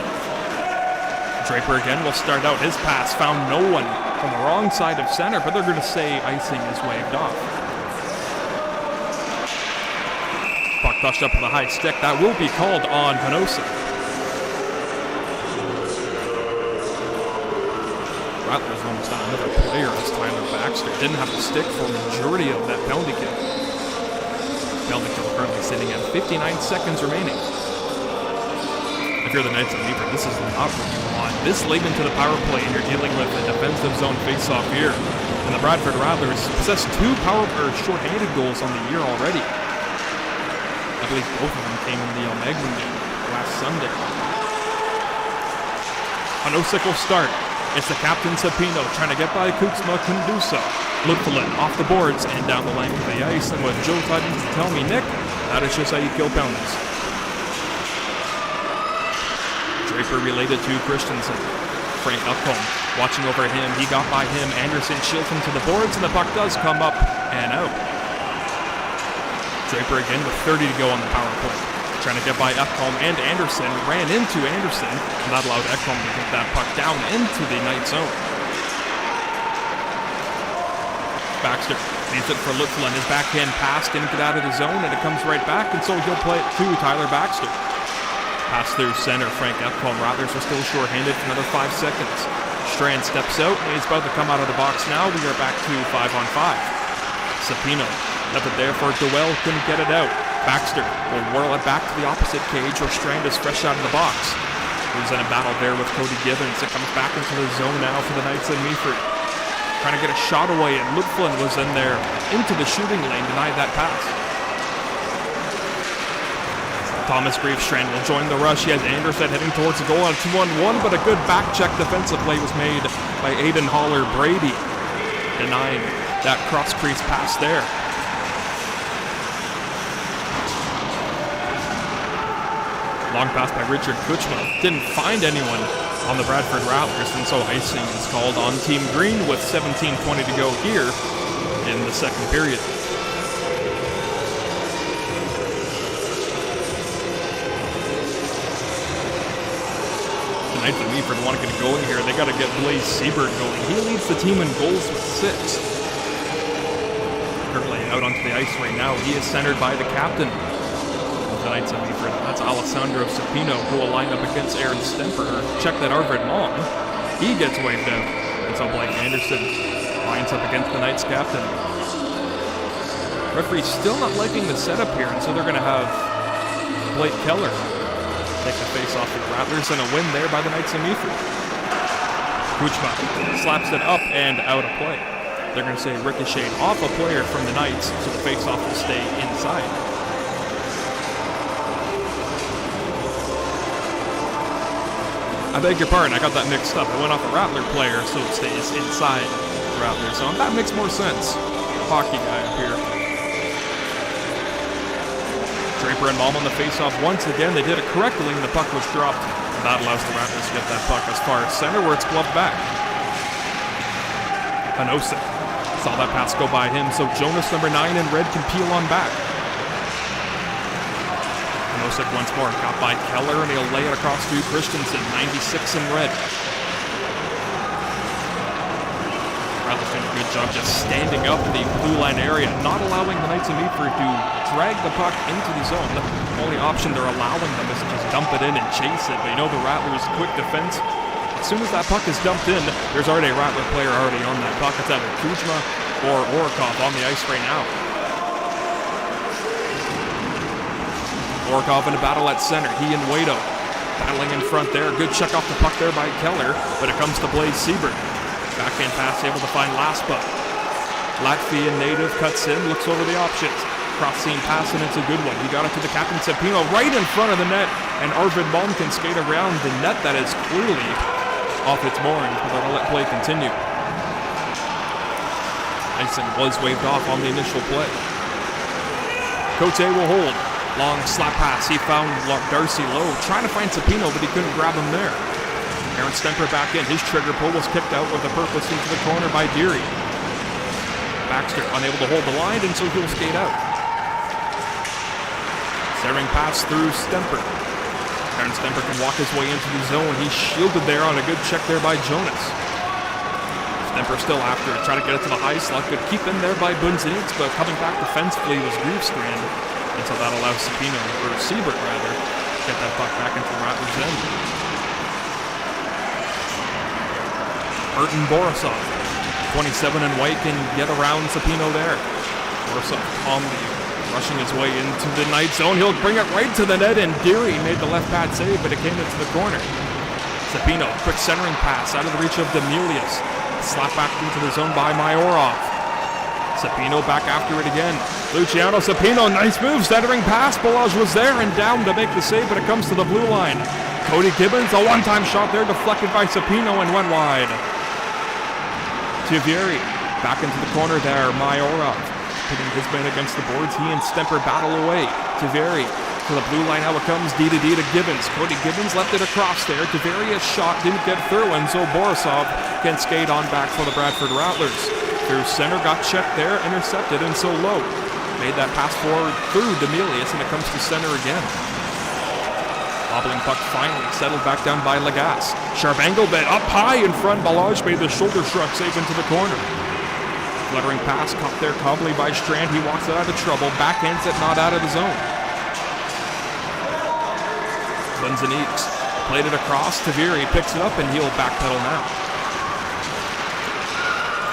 Draper again will start out his pass, found no one from the wrong side of center, but they're going to say icing is waved off. Puck touched up with a high stick, that will be called on Hanosik. Rattlers almost on another player as Tyler Baxter didn't have the stick for the majority of that penalty kill. Penalty kill currently sitting at 59 seconds remaining. If you're the Knights of Meaford, this is not what you want. This late into the power play, and you're dealing with a defensive zone face-off here. And the Bradford Rattlers possess 2 short-handed goals on the year already. I believe both of them came in the Omeglen game last Sunday. Hanosik will start. It's the captain Sapino trying to get by Kutzma, couldn't do so. Lutfelin off the boards and down the length of the ice, and what Joe tried to tell me, Nick, that is just how you kill penalties. Draper related to Christensen. Frank Upholm watching over him, he got by him, Anderson shields him to the boards, and the puck does come up and out. Draper again with 30 to go on the power play. Trying to get by Ekholm and Anderson, ran into Anderson, and that allowed Ekholm to get that puck down into the Knight zone. Baxter needs it for Lutfelin. His backhand pass didn't get out of the zone, and it comes right back, and so he'll play it to Tyler Baxter. Pass through center, Frank Ekholm. Rattlers are still shorthanded for another 5 seconds. Strand steps out, and he's about to come out of the box now. We are back to 5-on-5. Sapino left it there for Doel, couldn't get it out. Baxter will whirl it back to the opposite cage where Strand is fresh out of the box. He was in a battle there with Cody Gibbons. It comes back into the zone now for the Knights of Meaford. Trying to get a shot away, and Lutfelin was in there into the shooting lane, denied that pass. Thomas Griefstrand will join the rush. He has Anderson heading towards the goal on a 2-on-1, but a good back check defensive play was made by Aiden Holler-Brady, denying that cross-crease pass there. Long pass by Richard Kutzma. Didn't find anyone on the Bradford Rattlers, and so icing is called on Team Green with 17:20 to go here in the second period. The Knights of Meaford want to get going here. They got to get Blaze Siebert going. He leads the team in goals with 6. Currently out onto the ice right now. He is centered by the captain of the Knights of Meaford. That's Alessandro Sapino, who will line up against Aaron Stemper. Check that Arvid Long. He gets waved out. And so Blake Anderson lines up against the Knights captain. Referee's still not liking the setup here, and so they're going to have Blake Keller take the face off the Rattlers, and a win there by the Knights of Meaford. Kutzma slaps it up and out of play. They're going to say ricocheted off a player from the Knights, so the face-off will stay inside. I beg your pardon, I got that mixed up. I went off a Rattler player, so it stays inside the Rattlers. So that makes more sense. Hockey guy up here. Draper and Malm on the face-off once again. They did it correctly, and the puck was dropped. And that allows the Rattlers to get that puck as far as center, where it's gloved back. Hanosik saw that pass go by him, so Jonas, number 9 in red, can peel on back. Hanosik once more, got by Keller, and he'll lay it across to Christensen, 96 in red. Rattlers doing a good job just standing up in the blue line area, not allowing the Knights of Meaford to drag the puck into the zone. The only option they're allowing them is to just dump it in and chase it. But you know the Rattlers' quick defense, as soon as that puck is dumped in, there's already a Rattler player already on that puck. It's either Kuzma or Orikov on the ice right now. Orikov in a battle at center. He and Waito battling in front there. Good check off the puck there by Keller, but it comes to Blaze Siebert. Backhand pass able to find Laspa. Latvian native cuts in, looks over the options. Cross seam pass, and it's a good one. He got it to the captain, Cepino, right in front of the net, and Arvid Malm can skate around the net that is clearly off its moorings, but they'll let play continue. Icing was waved off on the initial play. Cote will hold. Long slap pass. He found Darcy low, trying to find Cepino, but he couldn't grab him there. Aaron Stemper back in. His trigger pull was kicked out with a purpose into the corner by Deary. Baxter unable to hold the line, and so he'll skate out. Centering pass through Stemper. Aaron Stemper can walk his way into the zone. He's shielded there on a good check there by Jonas. Stemper still after it, trying to get it to the high slot. Could keep in there by Bunzinitz, but coming back defensively was Griefstrand. And so that allows Cepino, or Siebert rather, to get that puck back into Rattlers' end. Burton Borisov, 27 and white, can get around Cepino there. Borisov calmly rushing his way into the night zone. He'll bring it right to the net, and Deary made the left pad save, but it came into the corner. Cepino, quick centering pass out of the reach of Demilius. Slap back into the zone by Mayorov. Cepino back after it again. Luciano Cepino, nice move, centering pass. Balaj was there and down to make the save, but it comes to the blue line. Cody Gibbons, a one-time shot there, deflected by Cepino and went wide. Tivieri back into the corner there. Mayorov putting his man against the boards. He and Stemper battle away. Tivieri to the blue line. How it comes D to Gibbons. Cody Gibbons left it across there. Tivieri, a shot didn't get through, and so Borisov can skate on back for the Bradford Rattlers. Through center, got checked there, intercepted, and so low. Made that pass forward through Demilius, and it comes to center again. Wobbling puck finally settled back down by Lagasse. Sharp angle bit up high in front. Balaj made the shoulder shrug save into the corner. Fluttering pass caught there calmly by Strand. He walks it out of trouble. Backhands it, not out of the zone. Bunzinitz played it across. Taviri picks it up, and he'll backpedal now.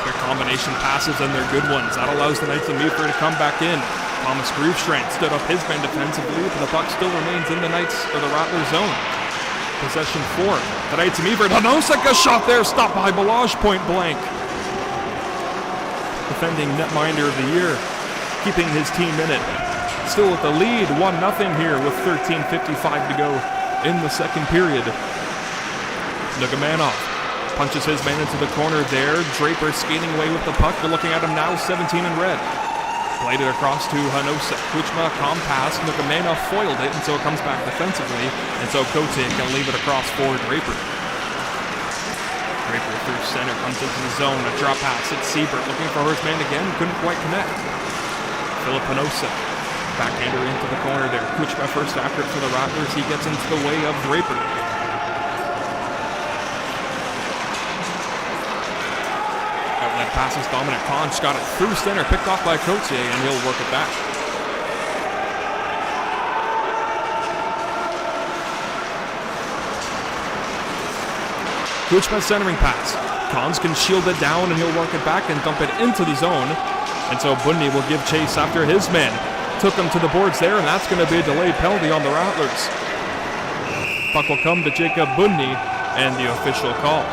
Their combination passes, and they're good ones. That allows the Knights of Meaford to come back in. Thomas Griefstrand stood up his man defensively, but the puck still remains in the Knights or the Rattlers zone. Possession 4. The Knights of Meaford. Hanosek, a shot there, stopped by Balaj point blank. Defending netminder of the year, keeping his team in it. Still with the lead, 1-0 here with 13:55 to go in the second period. Nugamanov punches his man into the corner there. Draper skating away with the puck. You're looking at him now, 17 in red. Played it across to Hanosek. Kuchma, calm pass. Nugamanov foiled it, and so it comes back defensively. And so Cote can leave it across for Draper. Draper through center, comes into the zone. A drop pass. It's Siebert looking for his man again. Couldn't quite connect. Philip Hanosek. Backhander into the corner there. Kuchma first after it for the Rattlers. He gets into the way of Draper. Passes Dominic Conch, got it through center, picked off by Cotier, and he'll work it back. Kuchma's centering pass. Conch can shield it down, and he'll work it back and dump it into the zone. And so Bundy will give chase after his man. Took him to the boards there, and that's going to be a delayed penalty on the Rattlers. Puck will come to Jacob Bundy, and the official call.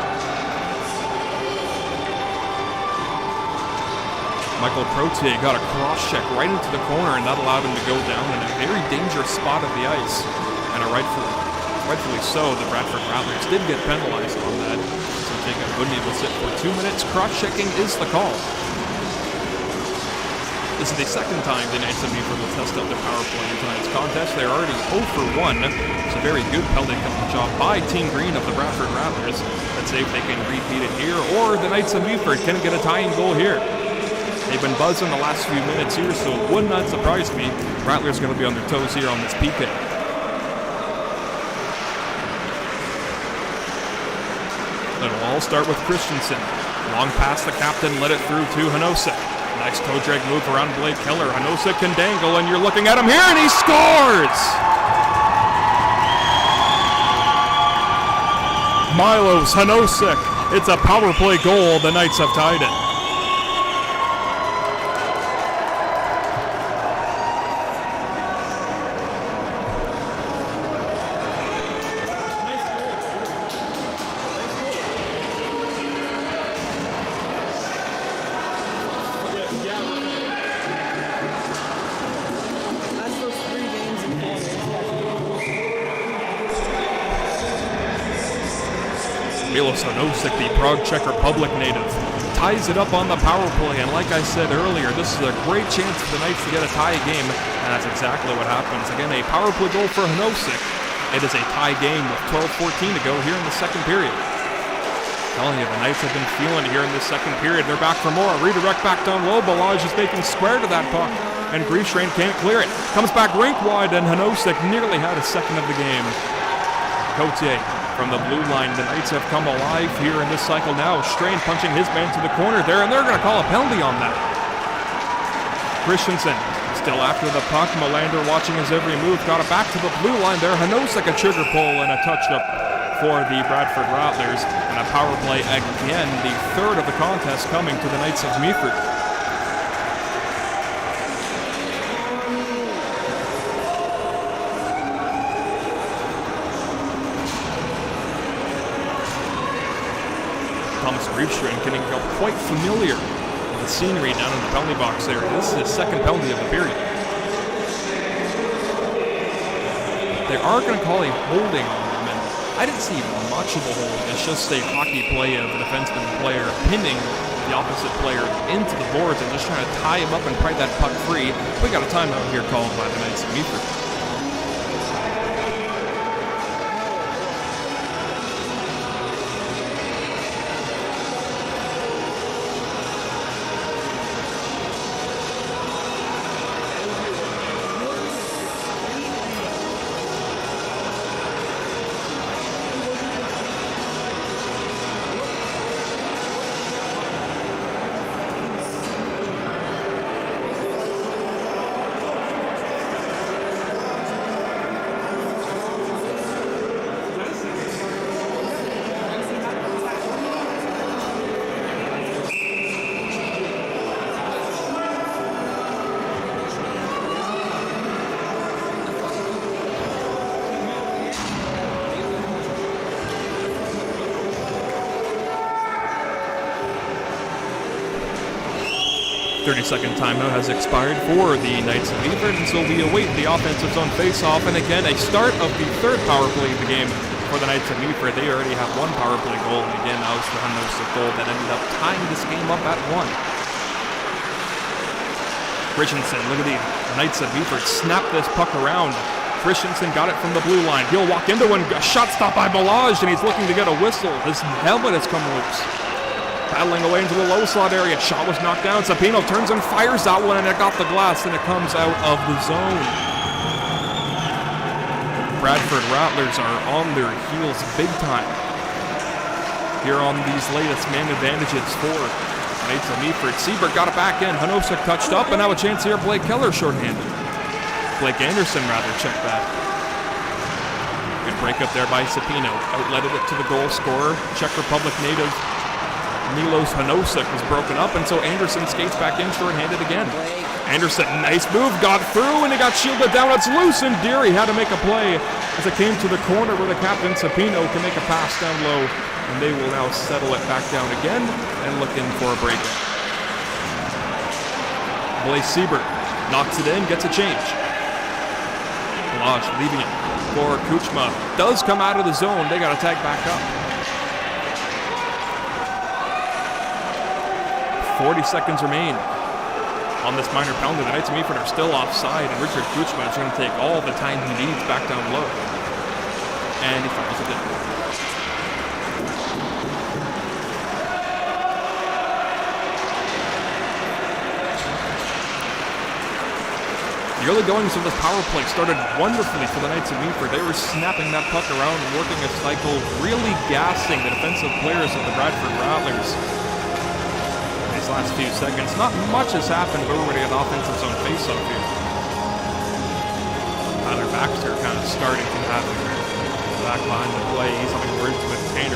Michael Protier got a cross-check right into the corner, and that allowed him to go down in a very dangerous spot of the ice. And rightfully so, the Bradford Rattlers did get penalized on that. So Jacob Bundy will sit for 2 minutes. Cross-checking is the call. This is the second time the Knights of Meaford will test out their power play in tonight's contest. They're already 0 for 1. It's a very good penalty job by Team Green of the Bradford Rattlers. Let's see if they can repeat it here, or the Knights of Meaford can get a tying goal here. They've been buzzing the last few minutes here, so it would not surprise me. Rattlers going to be on their toes here on this PK. It'll all start with Christensen. Long pass the captain, let it through to Hanosek. Nice toe drag move around Blake Keller. Hanosek can dangle, and you're looking at him here, and he scores! Milos Hanosik. It's a power play goal. The Knights have tied it. That's those 3 games in 4 minutes. Milos Hanosik, the Prague, Czech Republic native, ties it up on the power play, and like I said earlier, this is a great chance for the Knights to get a tie game, and that's exactly what happens. Again, a power play goal for Hanosik. It is a tie game with 12:14 to go here in the second period. Telling you, the Knights have been feeling it here in the second period. They're back for more. Redirect back down low. Balaj is making square to that puck, and Griefstrain can't clear it. Comes back rink wide, and Hanosik nearly had a second of the game. Cotier from the blue line. The Knights have come alive here in this cycle now. Strain punching his man to the corner there, and they're going to call a penalty on that. Christensen still after the puck. Melander watching his every move. Got it back to the blue line there. Hanosik a trigger pull and a touch-up for the Bradford Rattlers. And a power play again, the third of the contest coming to the Knights of Meaford. Thomas Griefstrain getting quite familiar with the scenery down in the penalty box area. This is his second penalty of the period. They are going to call a holding on him, and I didn't see much of a hold. It's just a hockey play of a defenseman player pinning the opposite player into the boards and just trying to tie him up and pry that puck free. We got a timeout here called by the Knights of Meaford. Second timeout has expired for the Knights of Meaford, and so we await the offensive zone face-off. And again, a start of the third power play of the game for the Knights of Meaford. They already have one power play goal, and again, that was the Hanosik goal that ended up tying this game up at 1. Christensen, look at the Knights of Meaford snap this puck around. Christensen got it from the blue line. He'll walk into one, a shot stopped by Balaj, and he's looking to get a whistle. His helmet has come loose. Battling away into the low slot area. Shot was knocked down. Sapino turns and fires that one, and it got the glass, and it comes out of the zone. Bradford Rattlers are on their heels big time here on these latest man advantages for Knights of Meaford. Seabird got it back in. Hanosik touched up, and now a chance here. Blake Keller shorthanded. Blake Anderson, rather, check that. Good break up there by Sapino. Outletted it to the goal scorer. Czech Republic native Milos Hanosik was broken up, and so Anderson skates back in short-handed again. Anderson, nice move, got through, and he got shielded down. It's loose, and Deary had to make a play as it came to the corner where the captain, Sapino, can make a pass down low, and they will now settle it back down again and look in for a break. Blaise Siebert knocks it in, gets a change. Balaj leaving it for Kuchma. Does come out of the zone. They got to tag back up. 40 seconds remain on this minor penalty. The Knights of Meaford are still offside, and Richard Kuchma is going to take all the time he needs back down low. And he fires it in. The early goings of this power play started wonderfully for the Knights of Meaford. They were snapping that puck around and working a cycle, really gassing the defensive players of the Bradford Rattlers. Last few seconds. Not much has happened, but we're going to get an offensive zone face-off here. Tyler Baxter kind of starting to have back behind the play. He's having words with Tanner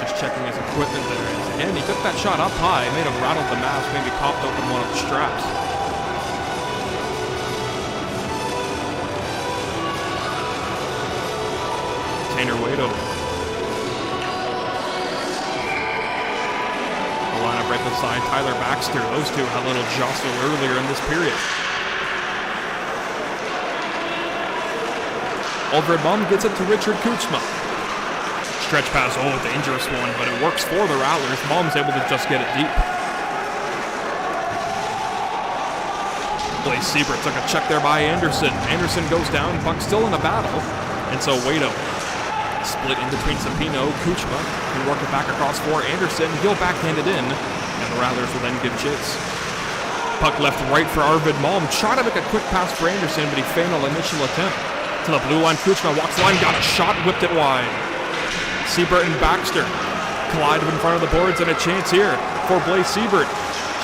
just checking his equipment there. And he took that shot up high, made him rattle the mask, maybe popped open one of the straps. Tanner Waito. The lineup right beside Tyler Baxter. Those two had a little jostle earlier in this period. Aldred Baum gets it to Richard Kuchma. Stretch pass, dangerous one, but it works for the Rattlers. Baum's able to just get it deep. Blaze Siebert took a check there by Anderson. Anderson goes down, puck still in a battle, and so Waito split in between Sapino, Kuchma, and work it back across for Anderson. He'll backhand it in, and the Rattlers will then give chase. Puck left right for Arvid Malm. Tried to make a quick pass for Anderson, but he failed an initial attempt. To the blue line, Kuchma walks the line, got a shot, whipped it wide. Siebert and Baxter collide in front of the boards, and a chance here for Blaze Siebert.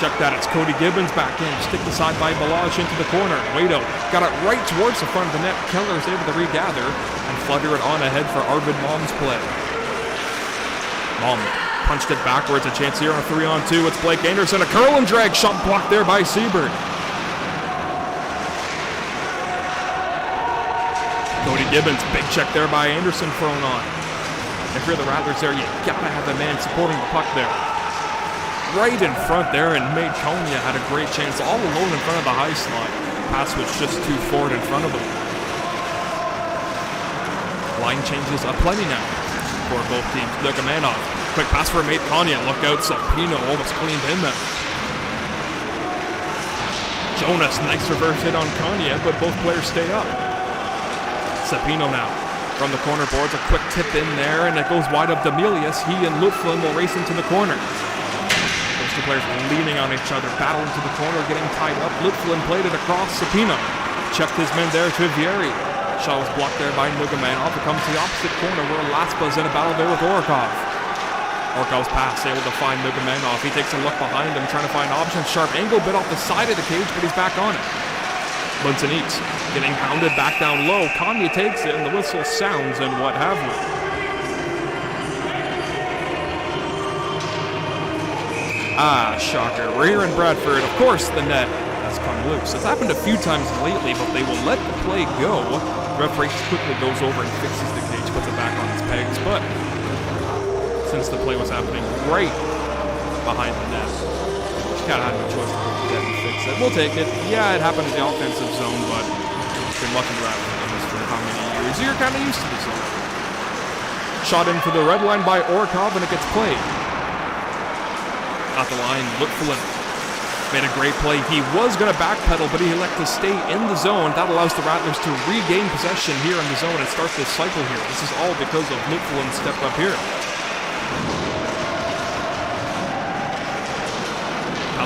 Check that, it's Cody Gibbons back in, sticked aside by Balazs into the corner. Waito got it right towards the front of the net. Keller is able to regather and flutter it on ahead for Arvid Malm's play. Malm punched it backwards, a chance here on a 3-on-2. It's Blake Anderson, a curl and drag shot blocked there by Siebert. Cody Gibbons, big check there by Anderson thrown on. If you're the Rattlers there, you gotta have a man supporting the puck there. Right in front there, and made Konya had a great chance all alone in front of the high slot. Pass was just too forward in front of him. Line changes aplenty now for both teams. Nugamanov, quick pass for mate Konya. Look out, Sapino almost cleaned him out. Jonas, nice reverse hit on Konya, but both players stay up. Sapino now from the corner boards, a quick tip in there, and it goes wide of Demilius. He and Lutflin will race into the corner. Those two players leaning on each other, battling to the corner, getting tied up. Lutflin played it across. Sapino checked his men there to Vieri. Shot was blocked there by Nugamanov. It comes to the opposite corner where Laspa's in a battle there with Orikov. Orkov's pass able to find Nugamanov. He takes a look behind him, trying to find options. Sharp angle, bit off the side of the cage, but he's back on it. Bunsen Eats getting pounded back down low. Konya takes it, and the whistle sounds, and what have we. Shocker. We're here in Bradford. Of course, the net has come loose. It's happened a few times lately, but they will let the play go. The referee quickly goes over and fixes the cage, puts it back on its pegs, but since the play was happening right behind the net, kind of had no choice to go to that and fix it. We'll take it. Yeah, it happened in the offensive zone, but it's been lucky driving on this for how many years. You're kind of used to this zone. Shot in for the red line by Orikov, and it gets played. At the line, Lutflin made a great play. He was going to backpedal, but he elected to stay in the zone. That allows the Rattlers to regain possession here in the zone and start this cycle here. This is all because of Lutflin's step up here.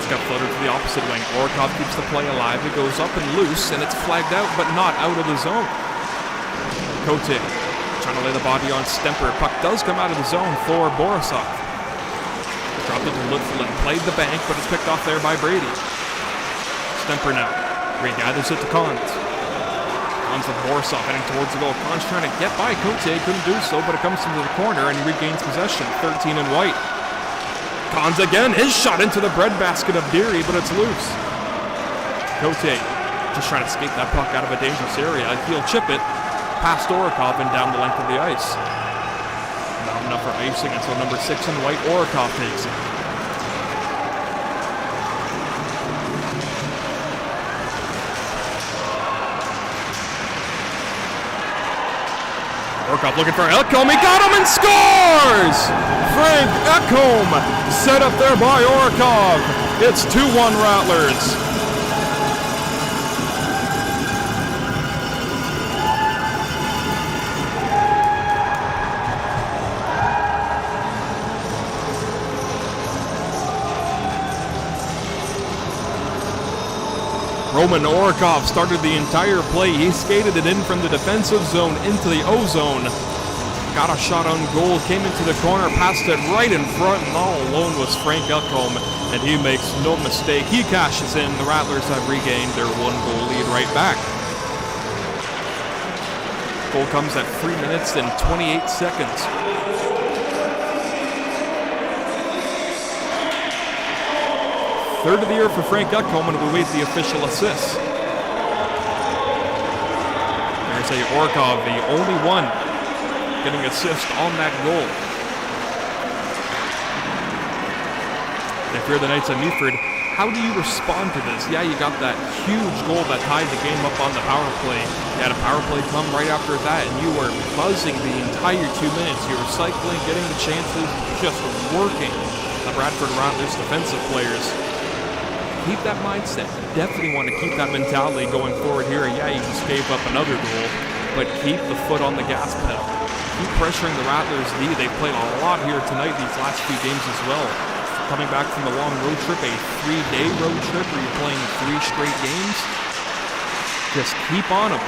Got floated to the opposite wing. Orikov keeps the play alive. It goes up and loose, and it's flagged out, but not out of the zone. Kote trying to lay the body on Stemper. Puck does come out of the zone for Borisov. Dropped it to Lutflin. Played the bank, but it's picked off there by Brady. Stemper now regathers it to Cons. Cons with Borisov heading towards the goal. Cons trying to get by Kote. Couldn't do so, but it comes into the corner, and he regains possession. 13 in white. Cons again, his shot into the breadbasket of Deary, but it's loose. Kote just trying to skate that puck out of a dangerous area. He'll chip it past Orikov and down the length of the ice. Not enough for icing until number 6 in white, Orikov takes it. Orikov looking for Ekholm. He got him and scores! Frank Ekholm set up there by Orikov. It's 2-1 Rattlers. Roman Orikov started the entire play. He skated it in from the defensive zone into the O zone. Got a shot on goal, came into the corner, passed it right in front, and all alone was Frank Ekholm, and he makes no mistake. He cashes in. The Rattlers have regained their 1-goal lead right back. Goal comes at 3 minutes and 28 seconds. Third of the year for Frank Ekholm, and we wait the official assist. There's a Orkov, the only one getting assist on that goal. If you're the Knights of Meaford, how do you respond to this? Yeah, you got that huge goal that tied the game up on the power play. You had a power play come right after that, and you were buzzing the entire 2 minutes. You were cycling, getting the chances, just working the Bradford Rattlers defensive players. Keep that mindset. Definitely want to keep that mentality going forward here. Yeah, you just gave up another goal, but keep the foot on the gas pedal. Keep pressuring the Rattlers D. They've played a lot here tonight, these last few games as well. Coming back from the long road trip, a 3-day road trip where you're playing 3 straight games. Just keep on them.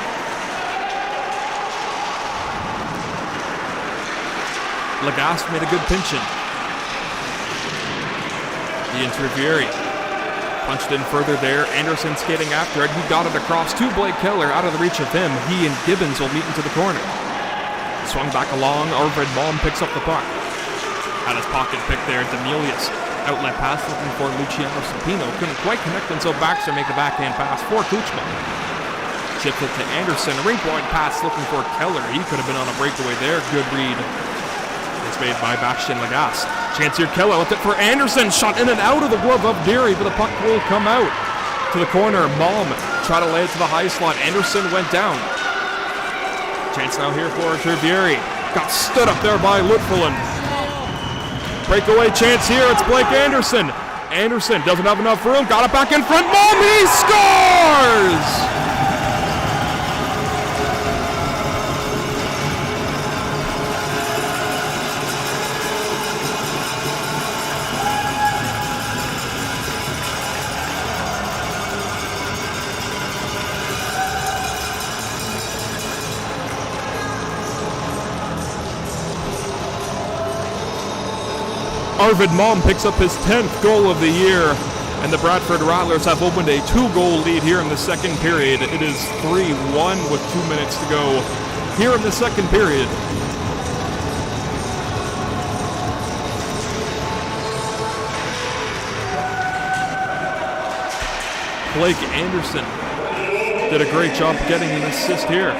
Lagasse made a good pinch in. Ian Trivieri punched in further there. Anderson skating after it. He got it across to Blake Keller, out of the reach of him. He and Gibbons will meet into the corner. Swung back along. Arvid Malm picks up the puck. Had his pocket pick there. Demelius. Outlet pass looking for Luciano Sapino. Couldn't quite connect until Baxter made the backhand pass for Kuchma. Chipped it to Anderson. A rink-wide pass looking for Keller. He could have been on a breakaway there. Good read. It's made by Bastian Lagasse. Chance here, Keller left it for Anderson. Shot in and out of the glove of Deary, but the puck will come out. To the corner, Malm tried to lay it to the high slot. Anderson went down. Chance now here for Trivieri. Got stood up there by Lutferlin. Breakaway chance here, it's Blake Anderson. Anderson doesn't have enough room, got it back in front. Malm, he scores! Arvid Malm picks up his 10th goal of the year, and the Bradford Rattlers have opened a 2-goal lead here in the second period. It is 3-1 with 2 minutes to go here in the second period. Blake Anderson did a great job getting an assist here.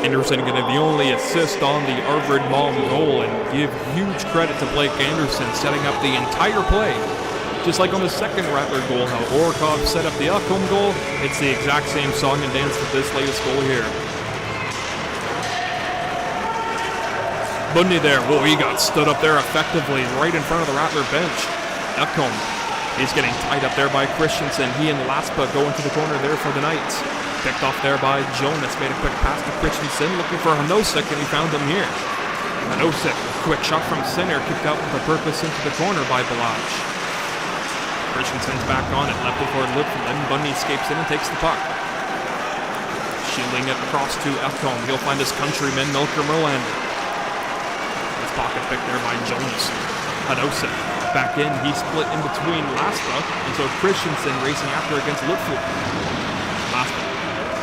Anderson getting the only assist on the Arvid Malm goal, and give huge credit to Blake Anderson setting up the entire play. Just like on the second Rattler goal, how Orkov set up the Ekholm goal, it's the exact same song and dance with this latest goal here. Bundy there, whoa, he got stood up there effectively right in front of the Rattler bench. Ekholm, he's getting tied up there by Christensen. He and Laspa go into the corner there for the Knights. Picked off there by Jonas, made a quick pass to Christensen, looking for Hanosik, and he found him here. Hanosik, quick shot from center, kicked out with a purpose into the corner by Balaj. Christensen's back on it, left it for Lipflin. Bundy escapes in and takes the puck. Shielding it across to Ekholm. He'll find his countryman, Melker Merlander. His pocket pick there by Jonas. Hanosik back in, he split in between Laspa, and so Christensen racing after against Lipflin. Laspa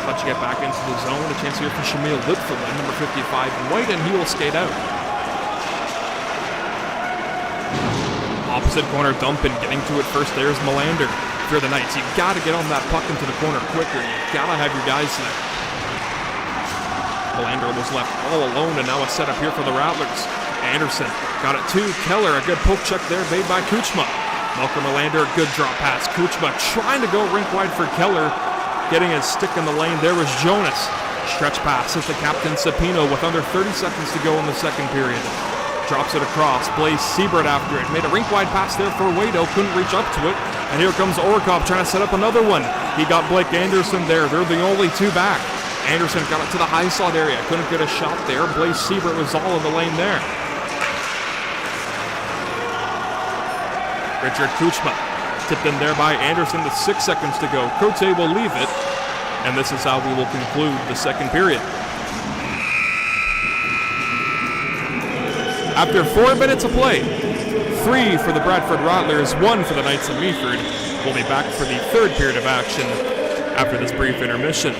touching it back into the zone. A chance here for Shamil Lutferlin, number 55 White, and he will skate out. Opposite corner, Dumpin getting to it first. There's Melander for the Knights. You got to get on that puck into the corner quicker. You got to have your guys there. Melander was left all alone, and now a setup here for the Rattlers. Anderson got it to Keller. A good poke check there made by Kuchma. Malcolm Melander, good drop pass. Kuchma trying to go rink wide for Keller. Getting his stick in the lane, there was Jonas. Stretch pass is the captain Sapino with under 30 seconds to go in the second period. Drops it across, Blaze Siebert after it. Made a rink-wide pass there for Wado, couldn't reach up to it. And here comes Orkov trying to set up another one. He got Blake Anderson there, they're the only two back. Anderson got it to the high slot area, couldn't get a shot there. Blaze Siebert was all in the lane there. Richard Kuchma. Tipped in there by Anderson with 6 seconds to go. Cote will leave it, and this is how we will conclude the second period. After 4 minutes of play, 3 for the Bradford Rattlers, 1 for the Knights of Meaford. We'll be back for the third period of action after this brief intermission.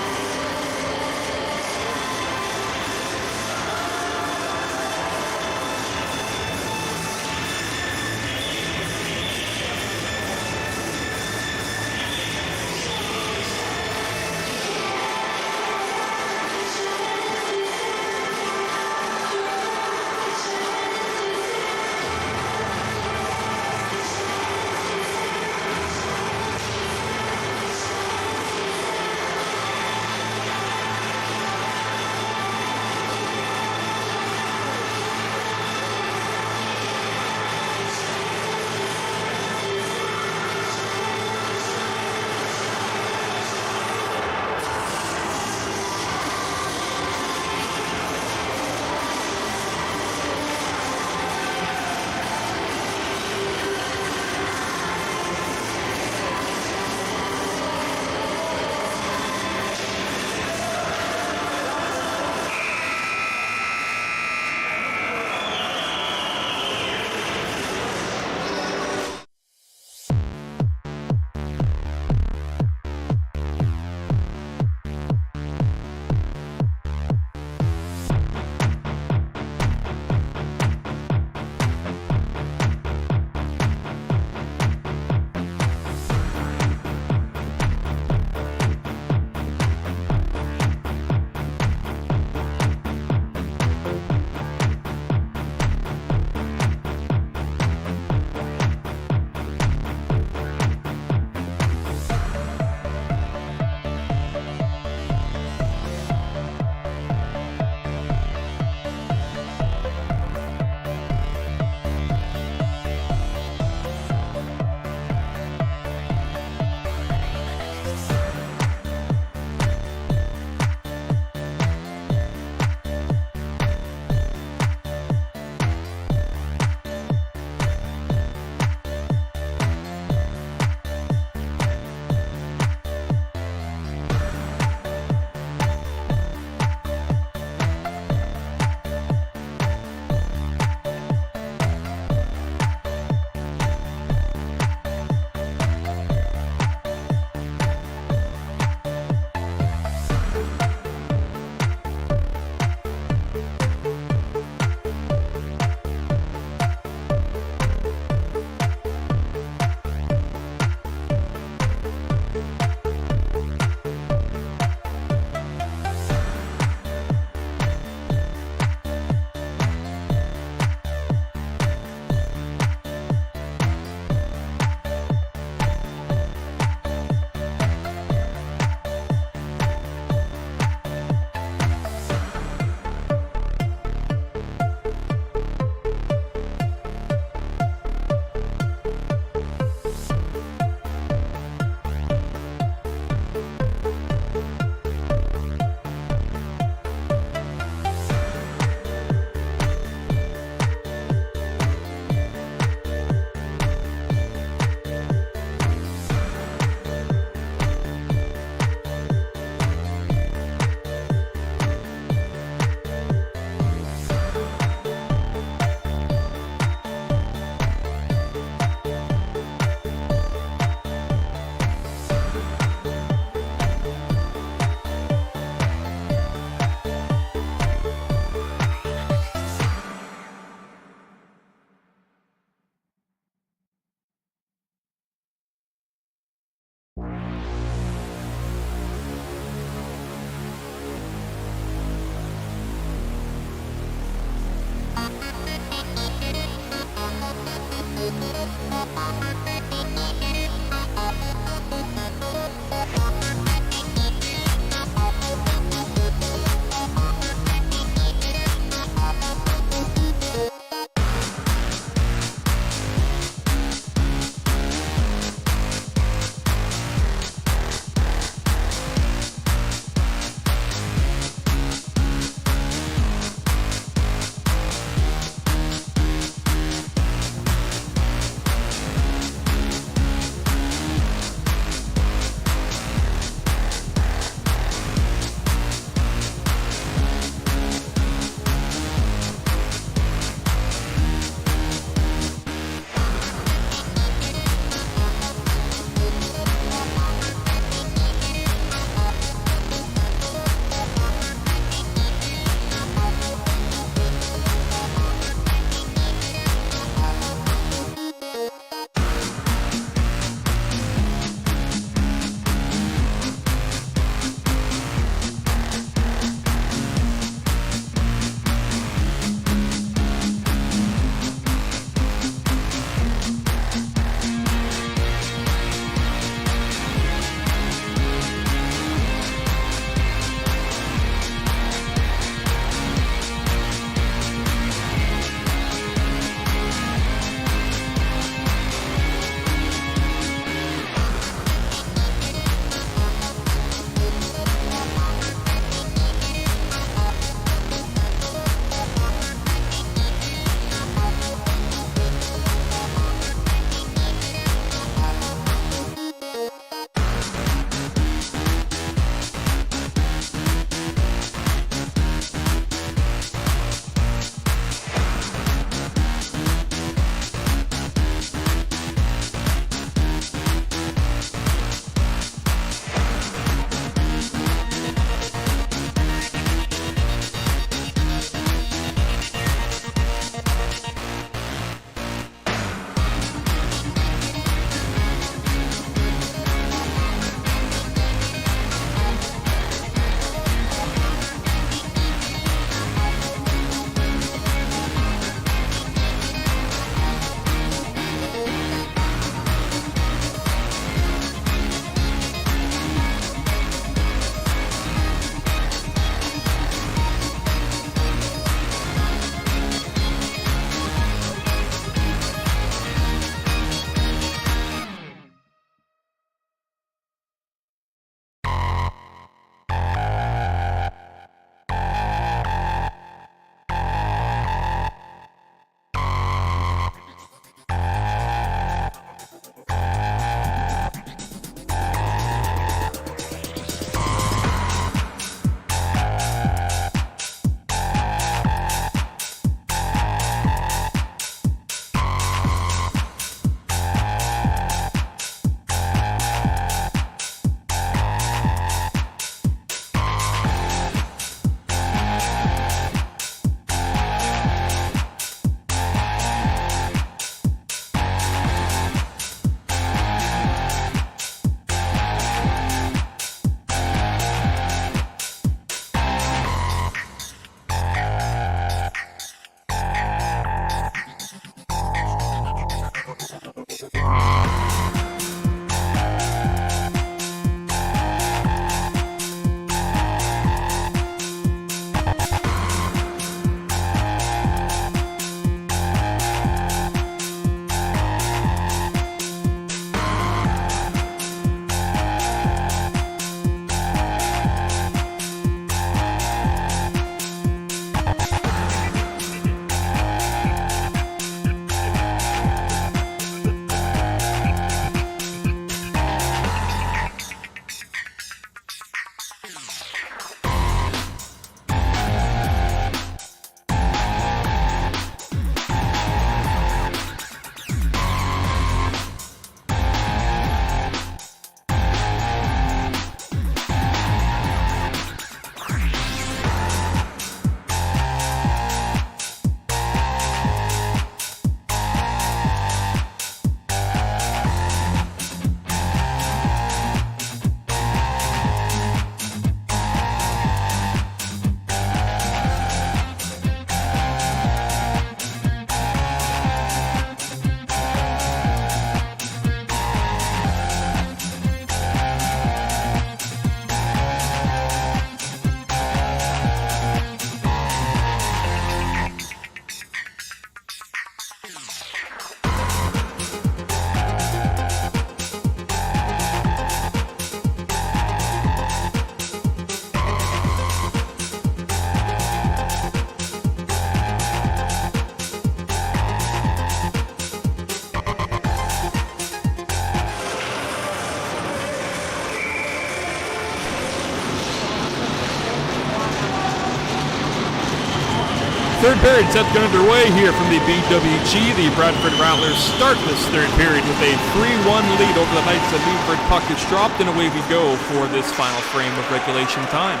third period set to get underway here from the BWG. The Bradford Rattlers start this third period with a 3-1 lead over the Knights of Meaford. Puck is dropped and away we go for this final frame of regulation time.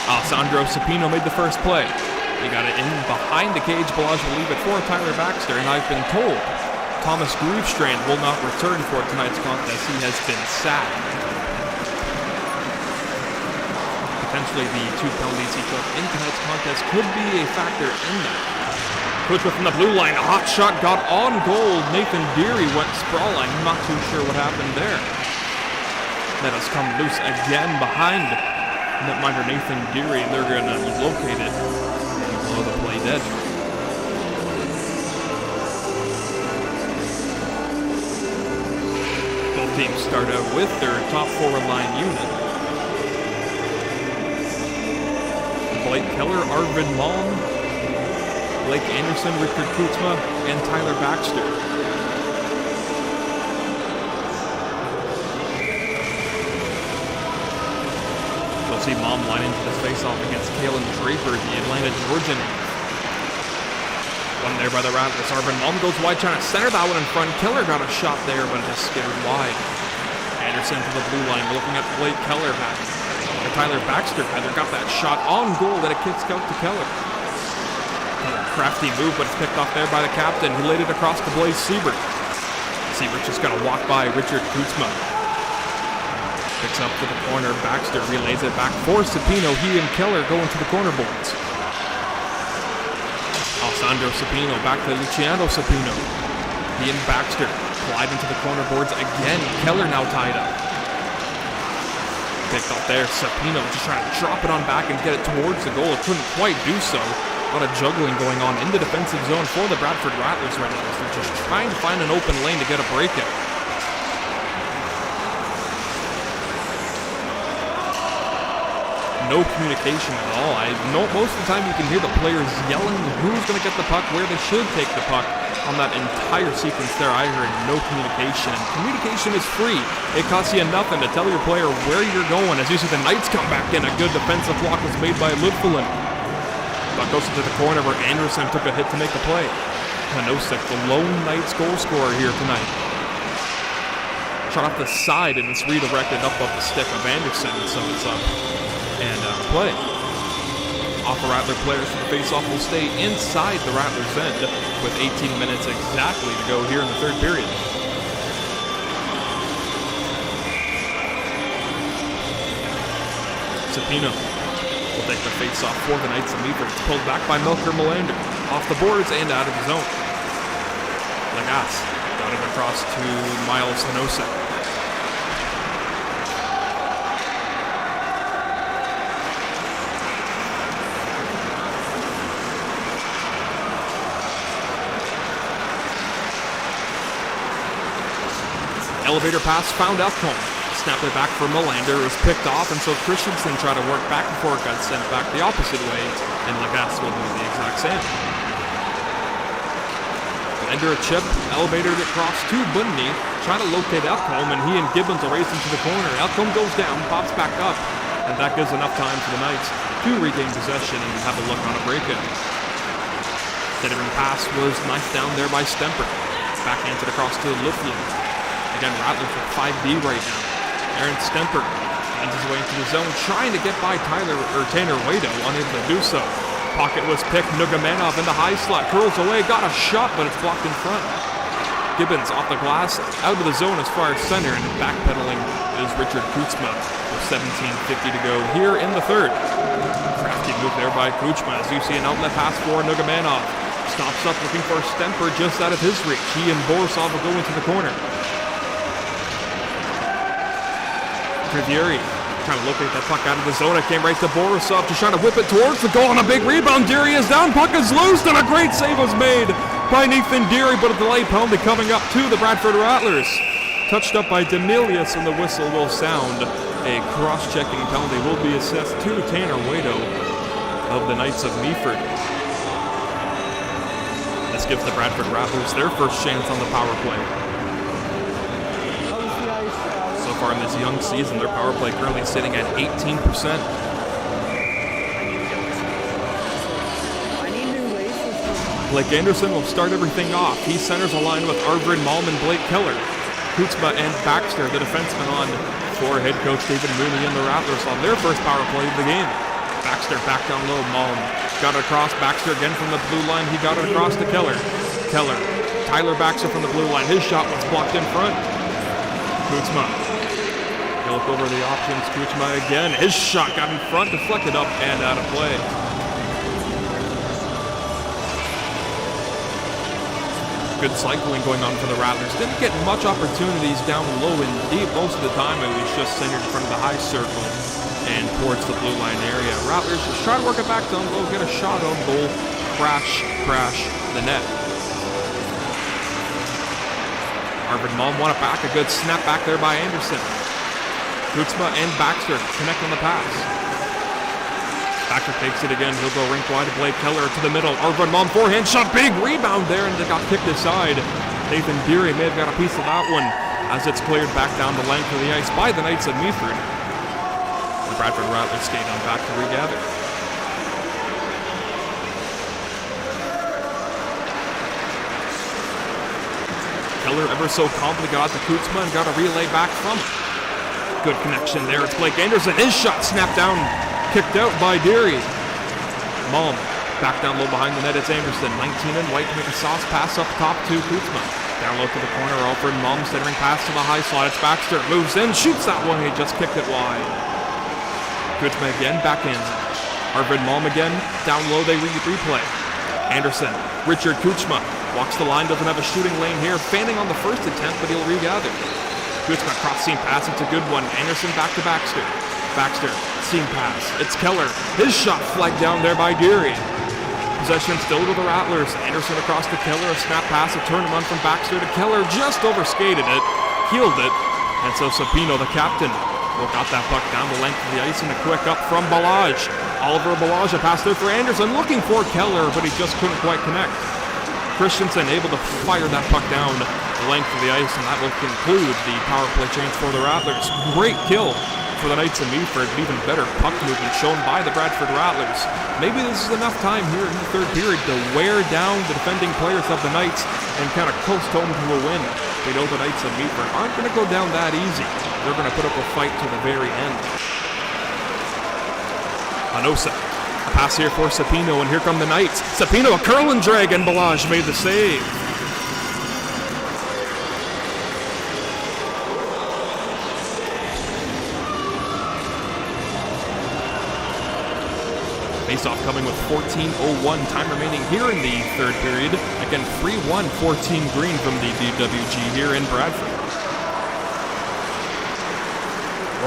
Alessandro Cepino made the first play. He got it in behind the cage. Balaj will leave it for Tyler Baxter, and I've been told Thomas Grievestrand will not return for tonight's contest. He has been sacked. Potentially the 2 penalties he took in tonight's contest could be a factor in that. Kuchma from the blue line, a hot shot got on goal. Nathan Deary went sprawling. I'm not too sure what happened there. Let us come loose again behind netminder Nathan Deary, and they're going to locate it and blow the play dead. Both teams start out with their top forward line unit. Blake Keller, Arvid Malm, Blake Anderson, Richard Kutzma, and Tyler Baxter. We'll see Malm line into this face-off against Kalen Draper, the Atlanta Georgian. One there by the Rattlers. Arvid Malm goes wide, trying to center that one in front. Keller got a shot there, but it just skidded wide. Anderson to the blue line, looking at Blake Keller back. Tyler Baxter either got that shot on goal that it kicks out to Keller. Crafty move, but it's picked off there by the captain. He laid it across to Blaze Siebert. Siebert just got to walk by Richard Kutzma. Picks up to the corner. Baxter relays it back for Cepino. He and Keller go into the corner boards. Alessandro Cepino back to Luciano Cepino. He and Baxter glide into the corner boards again. Keller now tied up. Picked up there, Cepino just trying to drop it on back and get it towards the goal. It couldn't quite do so. A lot of juggling going on in the defensive zone for the Bradford Rattlers right now. They're just trying to find an open lane to get a breakout. No communication at all. Most of the time you can hear the players yelling who's going to get the puck, where they should take the puck. On that entire sequence there, I heard no communication. And communication is free. It costs you nothing to tell your player where you're going. As you see the Knights come back in, a good defensive block was made by Ludfelin. Puck goes into the corner where Anderson took a hit to make the play. Panosek, the lone Knights goal scorer here tonight. Shot off the side and it's redirected up off the stick of Anderson, so it's up and play. Off the Rattler players for the face-off will stay inside the Rattlers' end with 18 minutes exactly to go here in the third period. Cepino will take the face-off for the Knights of Meaford. It's pulled back by Melker Melander. Off the boards and out of the zone. Lagas got it across to Miles Hanosek. Elevator pass found Elkholm. Snapped it back for Melander. It was picked off, and so Christensen tried to work back before it got sent back the opposite way, and Lagas will do the exact same. Melander a chip, elevated it across to Bundy, trying to locate Elkholm, and he and Gibbons will race into the corner. Elkholm goes down, pops back up, and that gives enough time for the Knights to regain possession and have a look on a breakout. Centering pass was knifed down there by Stemper. Backhanded across to Liflin. Again, Rattlers with 5D right now. Aaron Stemper finds his way into the zone, trying to get by Tanner Wado, unable to do so. Pocket was picked, Nugamanov in the high slot, curls away, got a shot, but it's blocked in front. Gibbons off the glass, out of the zone as far as center, and backpedaling is Richard Kutzma with 17:50 to go here in the third. Crafty move there by Kutzma as you see an outlet pass for Nugamanov. Stops up looking for Stemper just out of his reach. He and Borisov will go into the corner. Trivieri trying to locate that puck out of the zone. It came right to Borisov, just trying to whip it towards the goal on a big rebound. Deary is down, puck is loose, and a great save was made by Nathan Deary, but a delay penalty coming up to the Bradford Rattlers. Touched up by Demilius, and the whistle will sound. A cross-checking penalty will be assessed to Tanner Wado of the Knights of Meaford. This gives the Bradford Rattlers their first chance on the power play. So far in this young season, their power play currently sitting at 18%. I need new Blake Anderson will start everything off. He centers a line with Arvid Malm and Blake Keller. Kutzma and Baxter, the defenseman, on for head coach David Mooney and the Rattlers on their first power play of the game. Baxter back down low. Malm got it across. Baxter again from the blue line. He got it across to Keller. Tyler Baxter from the blue line. His shot was blocked in front. Kutzma. You look over the options. Kutzma again. His shot got in front, deflected up and out of play. Good cycling going on for the Rattlers. Didn't get much opportunities down low and deep. Most of the time it was just centered in front of the high circle and towards the blue line area. Rattlers just try to work it back down low, get a shot on goal, crash the net. Arvid Malm won it back. A good snap back there by Anderson. Kutzma and Baxter connect on the pass. Baxter takes it again. He'll go rink wide to Blake Keller to the middle. Arvid Malm forehand shot. Big rebound there, and it got kicked aside. Nathan Deary may have got a piece of that one as it's cleared back down the length of the ice by the Knights of Meaford. The Bradford Rattlers skate on back to regather. Keller ever so calmly got to Kutzma and got a relay back from him. Good connection there. It's Blake Anderson. His shot snapped down. Kicked out by Deary. Malm back down low behind the net. It's Anderson. 19 and white to make a sauce pass up top to Kutzma. Down low to the corner. Alfred Malm centering pass to the high slot. It's Baxter. Moves in. Shoots that one. He just kicked it wide. Kutzma again. Backhands. Arvid Malm again. Down low. They replay. Anderson. Richard Kutzma. Walks the line. Doesn't have a shooting lane here. Fanning on the first attempt, but he'll regather. Kutzma cross seam pass. It's a good one. Anderson back to Baxter. Baxter, seam pass. It's Keller. His shot flagged down there by Deary. Possession still to the Rattlers. Anderson across to Keller. A snap pass. A turn run from Baxter to Keller. Just overskated it. Healed it. And so Sapino, the captain, got that puck down the length of the ice and a quick up from Balaj. Oliver Balaj, a pass there for Anderson. Looking for Keller, but he just couldn't quite connect. Christensen able to fire that puck down the length of the ice, and that will conclude the power play change for the Rattlers. Great kill for the Knights of Meaford, but even better puck movement shown by the Bradford Rattlers. Maybe this is enough time here in the third period to wear down the defending players of the Knights and kind of coast home to a win. They know the Knights of Meaford aren't going to go down that easy. They're going to put up a fight to the very end. Hanosa, a pass here for Sapino, and here come the Knights. Sapino, a curl and drag, and Balaj made the save. Face-off coming with 14:01 time remaining here in the third period. Again, 3-1, 14 green from the DWG here in Bradford.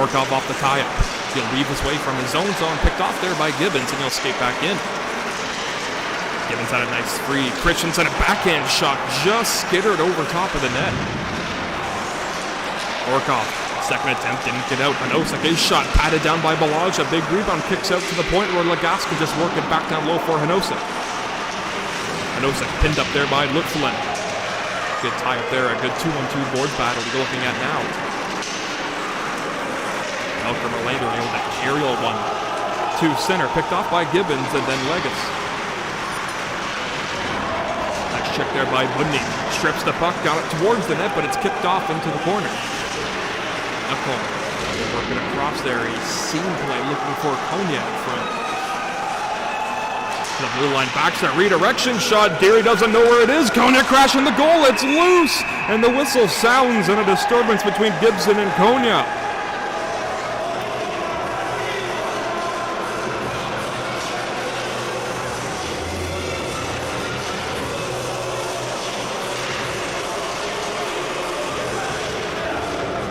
Orkov off the tie-up. He'll weave his way from his own zone, picked off there by Gibbons, and he'll skate back in. Gibbons had a nice free. Christensen, a backhand shot, just skittered over top of the net. Orkov. Second attempt didn't get out. Hanosek, his shot patted down by Balaj. A big rebound, kicks out to the point where Lagas could just work it back down low for Hanosek. Hanosek pinned up there by Lutflin. Good tie up there, a good 2-on-2 boards battle we're looking at now. Malcolm Orlando able to aerial one to center, picked off by Gibbons and then Legas. Nice check there by Budney. Strips the puck, got it towards the net, but it's kicked off into the corner. Working across there, a seam play looking for Konya in front. The blue line backs that redirection shot. Deary doesn't know where it is. Konya crashing the goal. It's loose, and the whistle sounds in a disturbance between Gibson and Konya.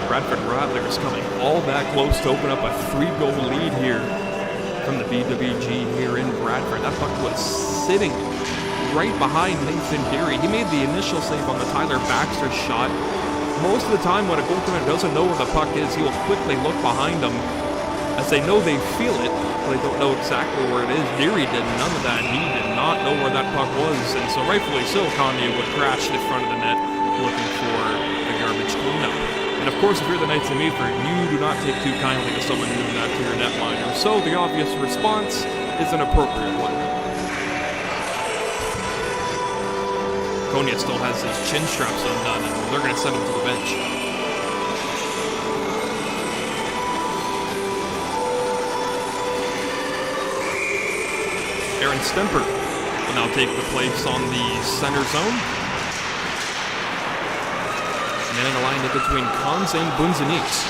Bradford Rattlers coming all that close to open up a 3-goal lead here from the BWG here in Bradford. That puck was sitting right behind Nathan Deary. He made the initial save on the Tyler Baxter shot. Most of the time when a goaltender doesn't know where the puck is, he will quickly look behind them as they know they feel it, but they don't know exactly where it is. Deary did none of that. He did not know where that puck was, and so rightfully so, Konya would crash in front of the net looking for the garbage cleanup. And of course, if you're the Knights of Meaford, you do not take too kindly to someone doing that to your netliner. So the obvious response is an appropriate one. Konya still has his chin straps undone, and they're going to send him to the bench. Aaron Stemper will now take the place on the center zone. Manning a line between Konze and Bunzaniks.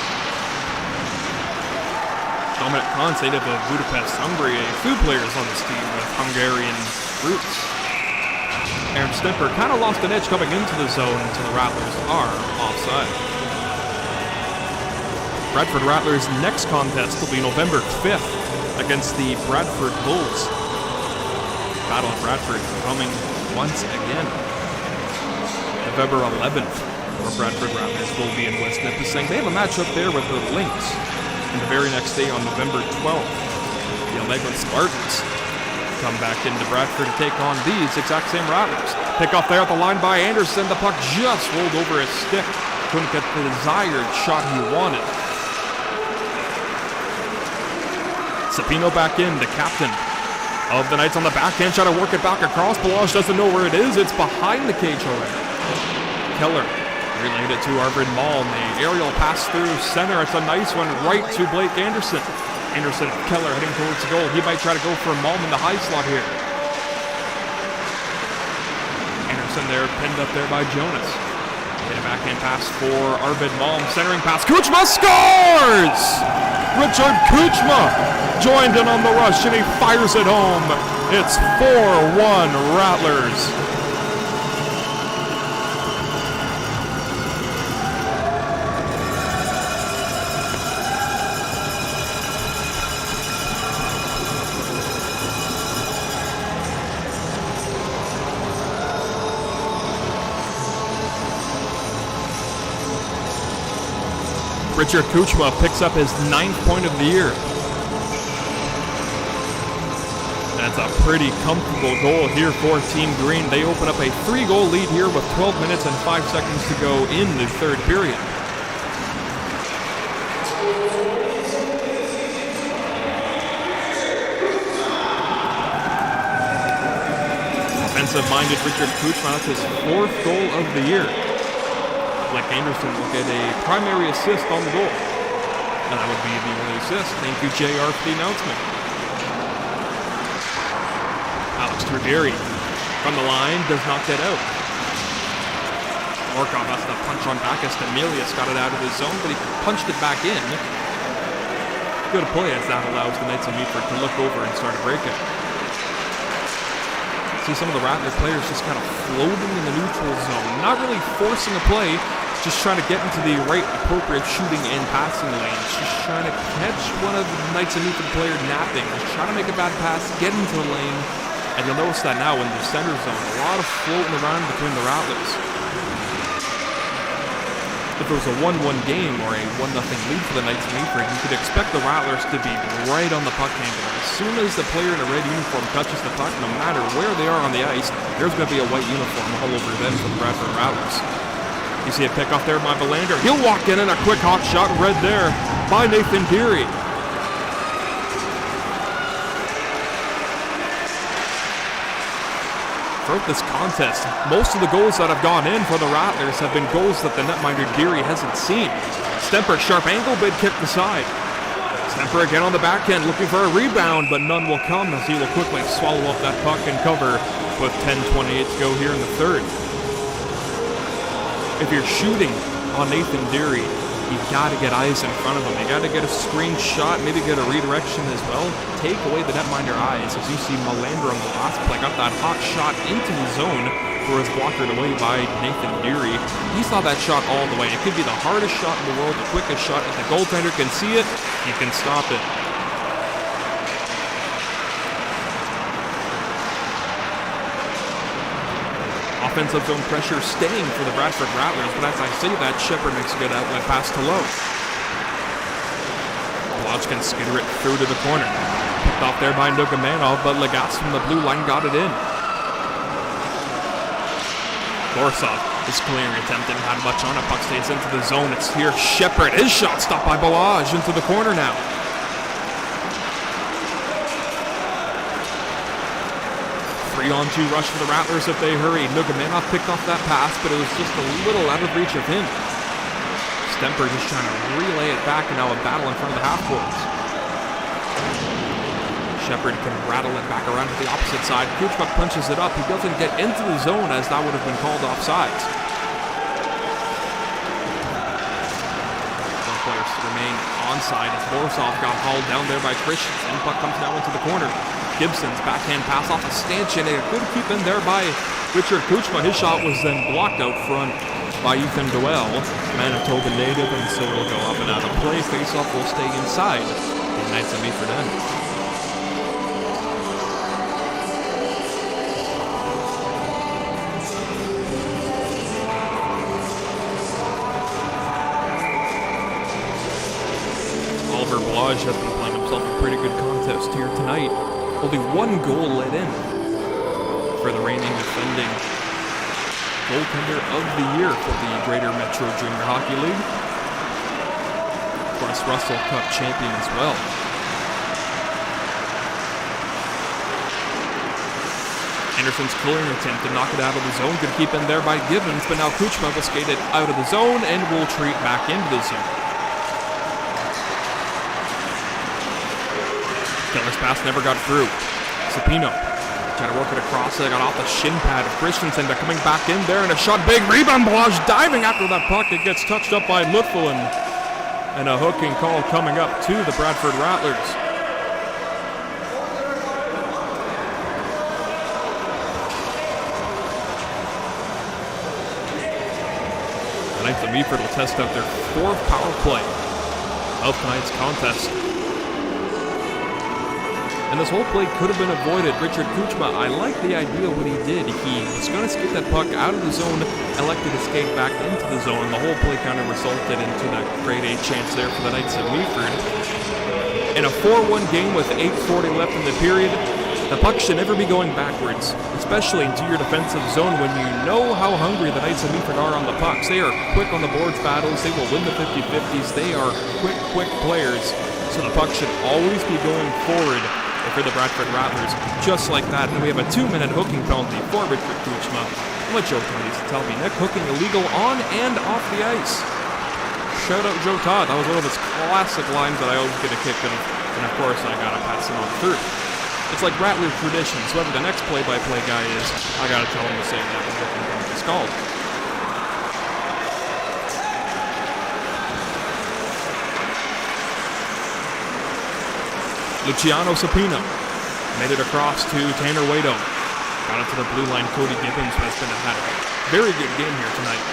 Dominic Konze of Budapest, Hungary, a few players on this team with Hungarian roots. Aaron Stemper kind of lost an edge coming into the zone until the Rattlers are offside. Bradford Rattlers' next contest will be November 5th against the Bradford Bulls. Battle of Bradford coming once again. November 11th, where Bradford Rattlers will be in West Nipissing. They have a matchup there with the Lynx. And the very next day on November 12th, the Allegra Spartans come back into Bradford to take on these exact same Rattlers. Pick off there at the line by Anderson. The puck just rolled over his stick. Couldn't get the desired shot he wanted. Sapino back in, the captain of the Knights on the backhand, trying to work it back across. Balazs doesn't know where it is. It's behind the cage already. Keller relayed it to Arvid Malm. The aerial pass through center. It's a nice one right to Blake Anderson. Anderson, Keller heading towards the goal. He might try to go for Malm in the high slot here. Anderson there, pinned up there by Jonas. Get a backhand pass for Arvid Malm. Centering pass. Kuchma scores! Richard Kuchma joined in on the rush, and he fires it home. It's 4-1 Rattlers. Richard Kuchma picks up his 9th point of the year. That's a pretty comfortable goal here for Team Green. They open up a 3-goal lead here with 12 minutes and 5 seconds to go in the third period. Offensive-minded Richard Kuchma, that's his 4th goal of the year. Blake Anderson will get a primary assist on the goal. And that would be the only assist. Thank you, JR, for the announcement. Alex Truderi from the line does not get out. Morkov has to punch on back as Emilius got it out of his zone, but he punched it back in. Good play as that allows the Knights of Meaford to look over and start a breakout. See some of the Rattler players just kind of floating in the neutral zone, not really forcing a play, just trying to get into the right appropriate shooting and passing lanes, just trying to catch one of the Knights of Meaford player napping, just trying to make a bad pass, get into the lane, and you'll notice that now in the center zone, a lot of floating around between the Rattlers. If it was a 1-1 game or a 1-0 lead for the Knights of Meaford, you could expect the Rattlers to be right on the puck handle. As soon as the player in a red uniform touches the puck, no matter where they are on the ice, there's going to be a white uniform all over them for the Bradford Rattlers. You see a pickoff there by Belander. He'll walk in and a quick hot shot read there by Nathan Deary. Throughout this contest, most of the goals that have gone in for the Rattlers have been goals that the netminder Deary hasn't seen. Stemper, sharp angle bid kicked aside. Stemper again on the backhand looking for a rebound, but none will come as he will quickly swallow up that puck and cover with 10:28 to go here in the third. If you're shooting on Nathan Deary, you've got to get eyes in front of him. You got to get a screen shot, maybe get a redirection as well. Take away the netminder eyes as you see Melander on the last play got that hot shot into the zone where it's blocked away by Nathan Deary. He saw that shot all the way. It could be the hardest shot in the world, the quickest shot. If the goaltender can see it, he can stop it. Offensive zone pressure staying for the Bradford Rattlers, but as I say that, Shepard makes a good outlet pass to Lowe. Balazs can skitter it through to the corner. Picked off there by Nugamanov, but Legas from the blue line got it in. Borisov is clearing, attempting, not much on it. Puck stays into the zone. It's here. Shepard, his shot stopped by Balazs into the corner now. 3-on-2 rush for the Rattlers if they hurry. Nugamanoff picked off that pass, but it was just a little out of reach of him. Stemper just trying to relay it back, and now a battle in front of the half-courts. Shepard can rattle it back around to the opposite side. Kuchma punches it up. He doesn't get into the zone, as that would have been called offsides. Both players to remain onside as Borisov got hauled down there by Christensen. Puck comes now into the corner. Gibson's backhand pass off a stanchion, and a good keep in there by Richard Kuchma. His shot was then blocked out front by Ethan Doyle, Manitoba native, and so will go up and out of play. Faceoff will stay inside the Knights of Meaford end. Oliver Blage has been playing himself a pretty good contest here tonight. Only one goal let in for the reigning defending goaltender of the year for the Greater Metro Junior Hockey League. Of course, Russell Cup champion as well. Anderson's clearing attempt to knock it out of the zone. Good keep in there by Gibbons, but now Kuchma will skate it out of the zone and will retreat back into the zone. Keller's pass never got through. Sapino trying to work it across. They got off the shin pad of Christensen. They're coming back in there, and a shot, big rebound. Blage diving after that puck. It gets touched up by Lutfulin. And a hooking call coming up to the Bradford Rattlers. The Knights of Meaford will test out their fourth power play of tonight's contest. And this whole play could have been avoided. Richard Kuchma, I like the idea of what he did. He was going to skate that puck out of the zone, elected to skate back into the zone. The whole play kind of resulted into that grade A chance there for the Knights of Meaford. In a 4-1 game with 8:40 left in the period, the puck should never be going backwards, especially into your defensive zone when you know how hungry the Knights of Meaford are on the pucks. They are quick on the boards battles. They will win the 50-50s. They are quick players, so the puck should always be going forward for the Bradford Rattlers, just like that. And we have a 2-minute hooking penalty for Richard Kuchma. I'll let Joe Todd tell me, Nick, hooking illegal on and off the ice. Shout out Joe Todd. That was one of his classic lines that I always get a kick of, and of course I gotta pass it on through. It's like Rattler traditions. Whoever the next play-by-play guy is, I gotta tell him to say that when hooking penalty is called. Luciano Sapino made it across to Tanner Waito. Got it to the blue line. Cody Gibbons has been had a very good game here tonight.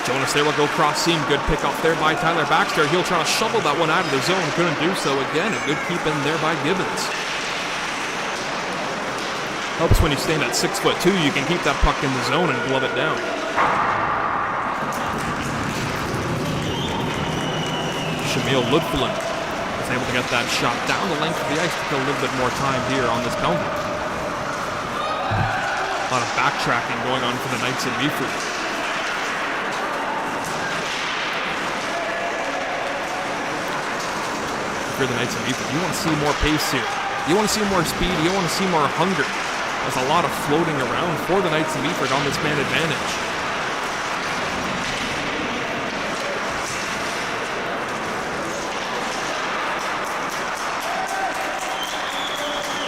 Jonas there will go cross seam. Good pick off there by Tyler Baxter. He'll try to shovel that one out of the zone. Couldn't do so again. A good keep in there by Gibbons. Helps when you stand at 6'2". You can keep that puck in the zone and glove it down. Shamil Lutfulin able to get that shot down the length of the ice to kill a little bit more time here on this penalty. A lot of backtracking going on for the Knights of Meaford. If you're the Knights of Meaford, you want to see more pace here. You want to see more speed. You want to see more hunger. There's a lot of floating around for the Knights of Meaford on this man advantage.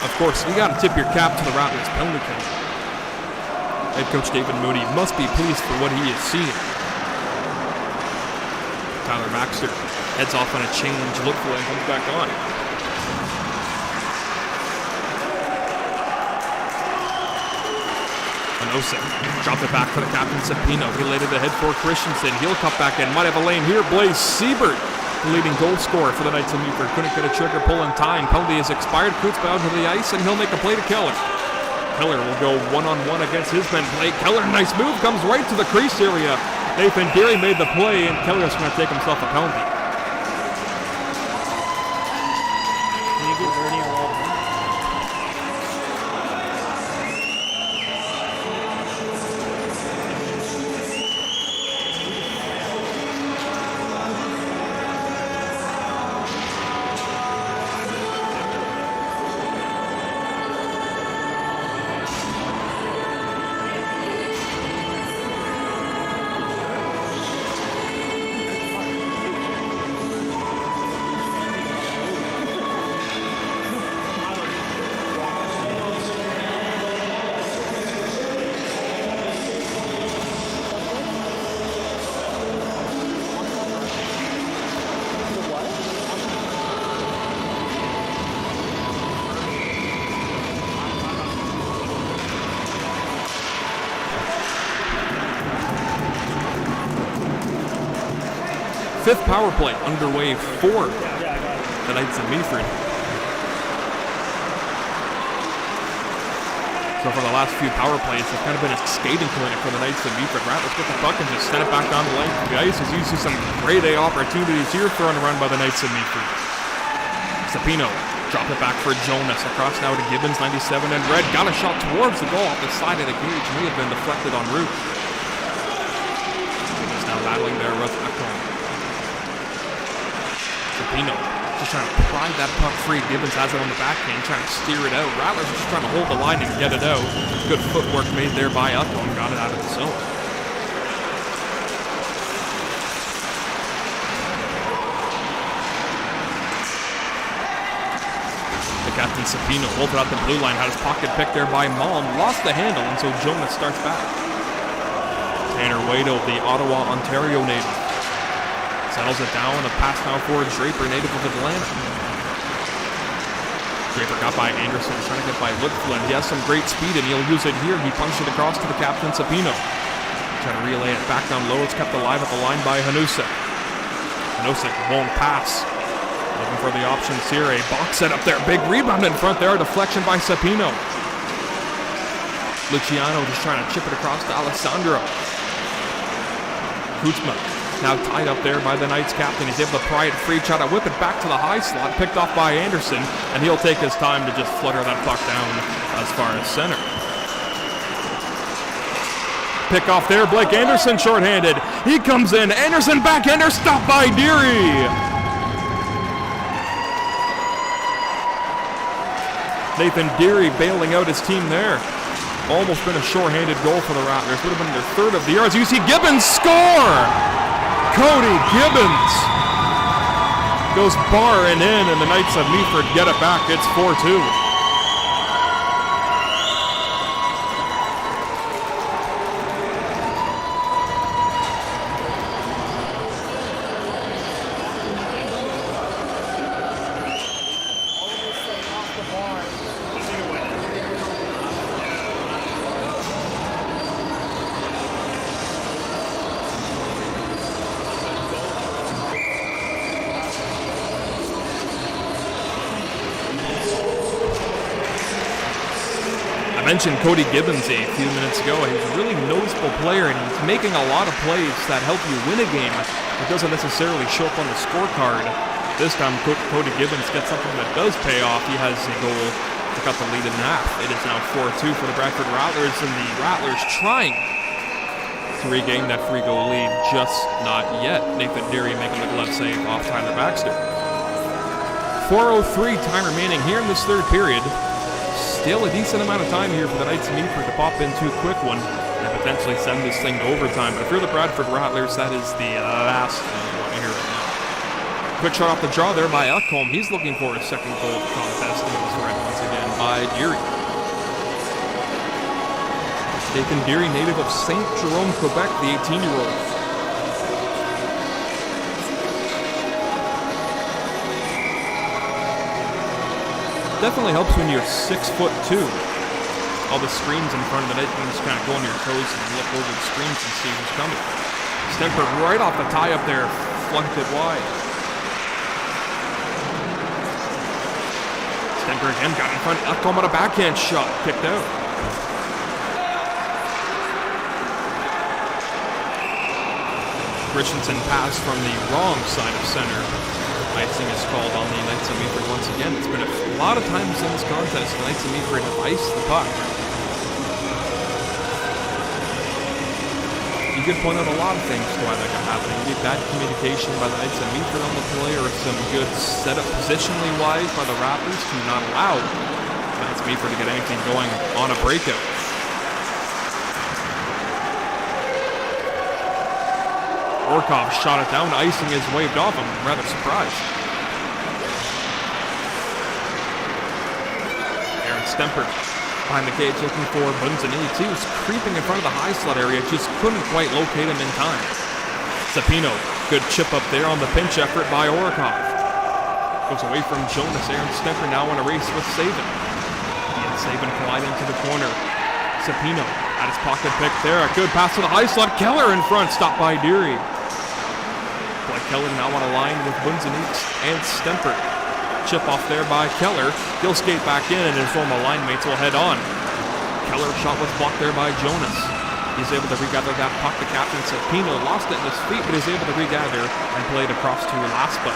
Of course, you got to tip your cap to the Rattlers penalty kill. Head coach David Mooney must be pleased for what he is seeing. Tyler Baxter heads off on a change. Look for it, comes back on. Manosa dropped it back for the captain Sapino. He laid it ahead for Christensen. He'll cut back in. Might have a lane here. Blaze Siebert, the leading goal scorer for the Knights of Meaford, couldn't get a trigger pull in time. Penalty has expired. Kutzba out to the ice, and he'll make a play to Keller. Keller will go one-on-one against his men. Play Keller, nice move, comes right to the crease area. Nathan Geary made the play, and Keller's going to take himself a penalty. Can you give Bernie a roll? Fifth power play underway for the Knights of Meaford. So for the last few power plays, it's kind of been a skating clinic for the Knights of Meaford. Rattlers get the puck and just send it back down the length of the ice. As you see some grade A opportunities here thrown around by the Knights of Meaford. Sapino dropped it back for Jonas. Across now to Gibbons, 97 in red. Got a shot towards the goal off the side of the cage. May have been deflected en route. He's now battling there with Ekholm. Sapino just trying to pry that puck free. Gibbons has it on the backhand, trying to steer it out. Rattlers just trying to hold the line and get it out. Good footwork made there by Ekholm. Got it out of the zone. The captain Sapino holds it out the blue line. Had his pocket picked there by Malm. Lost the handle, and so Jonas starts back. Tanner Wado, the Ottawa, Ontario native, settles it down. A pass now for Draper, native of Atlanta. Draper got by Anderson, trying to get by Littflin. He has some great speed, and he'll use it here. He punched it across to the captain, Sapino. Trying to relay it back down low. It's kept alive at the line by Hanusek. Hanusek won't pass. Looking for the options here. A box set up there. Big rebound in front there. Deflection by Sapino. Luciano just trying to chip it across to Alessandro. Kuzma now tied up there by the Knights captain. He's able to pry it free, try to whip it back to the high slot, picked off by Anderson, and he'll take his time to just flutter that puck down as far as center. Pick off there, Blake Anderson shorthanded. He comes in, Anderson backhander, stopped by Deary. Nathan Deary bailing out his team there. Almost been a short-handed goal for the Rattlers. Would have been their third of the year. As you see Gibbons score! Cody Gibbons goes barring in, and the Knights of Meaford get it back. It's 4-2. I mentioned Cody Gibbons a few minutes ago. He's a really noticeable player, and he's making a lot of plays that help you win a game. It doesn't necessarily show up on the scorecard. This time, Cody Gibbons gets something that does pay off. He has a goal to cut the lead in half. It is now 4-2 for the Bradford Rattlers, and the Rattlers trying to regain that free goal lead. Just not yet. Nathan Deary making the glove save off Tyler Baxter. 4:03 time remaining here in this third period. Still a decent amount of time here for the Knights of Meaford to pop into a quick one and potentially send this thing to overtime. But if you're the Bradford Rattlers, that is the last thing you want to hear right now. Quick shot off the draw there by Ekholm. He's looking for his second goal of the contest, and it was read once again by Deary. Nathan Deary, native of St. Jerome, Quebec, the 18-year-old. Definitely helps when you're 6'2". All the screens in front of the net, you can just kind of go on your toes and look over the screens and see who's coming. Stemper right off the tie up there, flunked it wide. Stemper again got in front, Ekholm on a backhand shot, kicked out. Christensen passed from the wrong side of center. Icing is called on the Knights of Meaford once again. It's been a lot of times in this contest the Knights of Meaford have iced the puck. You could point out a lot of things to why that could happen. It could be bad communication by the Knights of Meaford on the play, or some good setup positionally wise by the Rattlers to not allow the Knights of Meaford to get anything going on a breakout. Orkov shot it down, icing is waved off him. I'm rather surprised. Aaron Stemper behind the cage looking for Bunzanese. He was creeping in front of the high slot area, just couldn't quite locate him in time. Sapino, good chip up there on the pinch effort by Orkov. Goes away from Jonas. Aaron Stemper now in a race with Saban. He and Saban collide into the corner. Sapino at his pocket pick there. A good pass to the high slot. Keller in front, stopped by Deary. Blake Keller now on a line with Bunzenix and Stemper. Chip off there by Keller. He'll skate back in and his former line mates will head on. Keller's shot was blocked there by Jonas. He's able to regather that puck. The captain Cepino lost it in his feet, but he's able to regather and play it across to Laspa.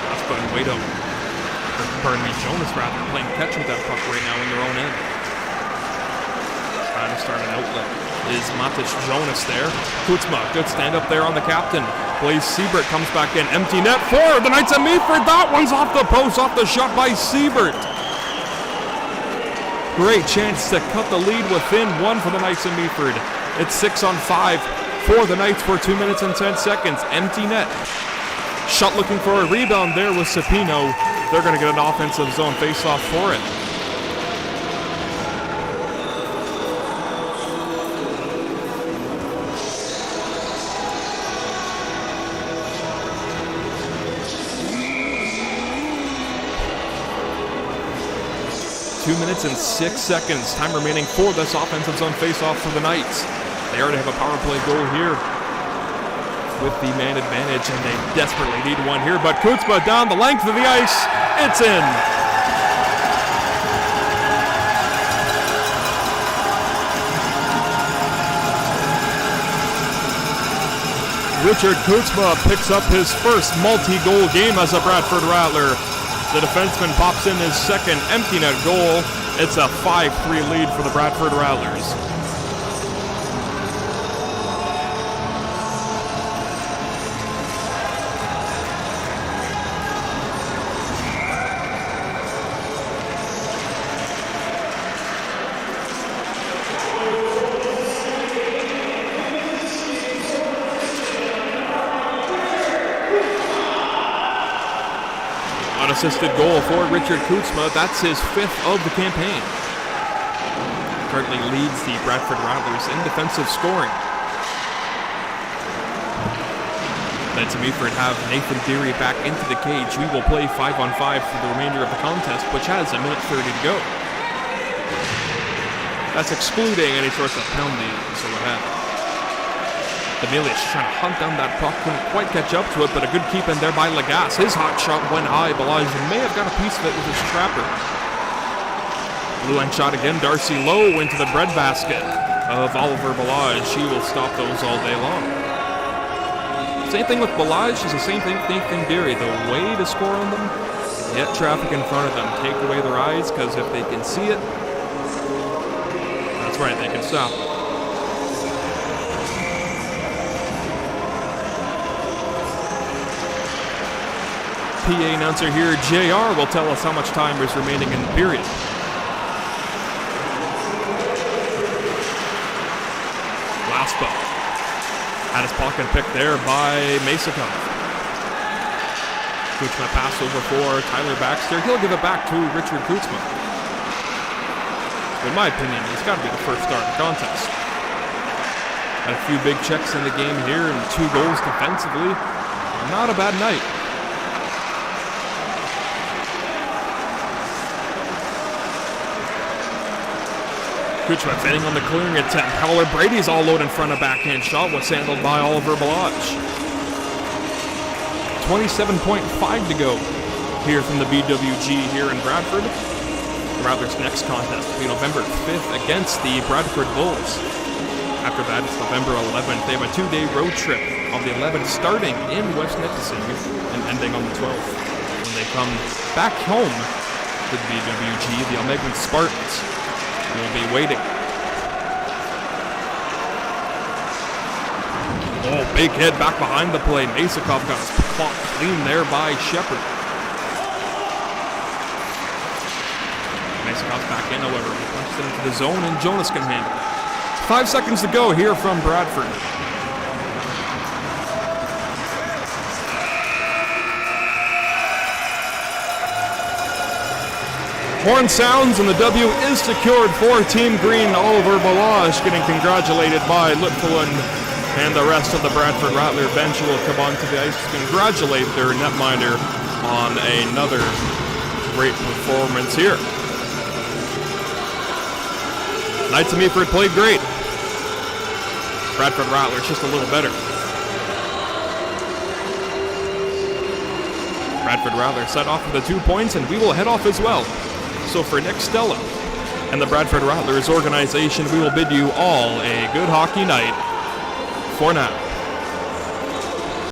Laspa and Waito. Jonas rather, playing catch with that puck right now in their own end. Trying to start an outlet is Matic Jonas there. Kutzma, good stand up there on the captain. Blaze Siebert comes back in. Empty net for the Knights of Meaford. That one's off the post, off the shot by Siebert. Great chance to cut the lead within one for the Knights of Meaford. It's 6-on-5 for the Knights for 2 minutes and 10 seconds. Empty net. Shot looking for a rebound there with Cepino. They're going to get an offensive zone face-off for it. Two minutes and 6 seconds. Time remaining for this offensive zone face-off for the Knights. They already have a power play goal here with the man advantage, and they desperately need one here. But Kutzma down the length of the ice. It's in. Richard Kutzma picks up his first multi-goal game as a Bradford Rattler. The defenseman pops in his second empty net goal. It's a 5-3 lead for the Bradford Rattlers. Unassisted goal for Richard Kutzma. That's his 5th of the campaign. Currently leads the Bradford Rattlers in defensive scoring. Knights of Meaford have Nathan Deary back into the cage. We will play 5-on-5 for the remainder of the contest, which has a minute 30 to go. That's excluding any sorts of penalties or what have you. Demilius trying to hunt down that puck, couldn't quite catch up to it, but a good keep in there by Lagasse. His hot shot went high. Balaj may have got a piece of it with his trapper. Blue line shot again. Darcy Lowe into the breadbasket of Oliver Balaj. He will stop those all day long. Same thing with Balaj is the same thing with Nathan Deary. The way to score on them, get traffic in front of them, take away their eyes, because if they can see it, that's right, they can stop. PA announcer here, JR, will tell us how much time is remaining in the period. Laspa had his pocket picked there by Masakov. Kutzma pass over for Tyler Baxter. He'll give it back to Richard Kutzma. In my opinion, he's got to be the first star of the contest. Had a few big checks in the game here and 2 goals defensively. Not a bad night. Kutzma fending on the clearing attempt. Howler Brady's all low in front of backhand shot was handled by Oliver Balaj. 27.5 to go here from the BWG here in Bradford. The Rattlers' next contest will be November 5th against the Bradford Bulls. After that, it's November 11th. They have a 2-day road trip on the 11th, starting in West Nipissing and ending on the 12th. When they come back home to the BWG, the Almegan Spartans will be waiting. Oh, big hit back behind the play. Masakov got his clock clean there by Shepard. Masakov's back in, however. He punches it into the zone, and Jonas can handle it. 5 seconds to go here from Bradford. Horn sounds and the W is secured for Team Green. Oliver Balaj getting congratulated by Litfullen and the rest of the Bradford Rattler bench will come onto the ice to congratulate their netminder on another great performance here. Knights of Meaford played great. Bradford Rattlers just a little better. Bradford Rattlers set off with the 2 points, and we will head off as well. So for Nick Stella and the Bradford Rattlers organization, we will bid you all a good hockey night for now.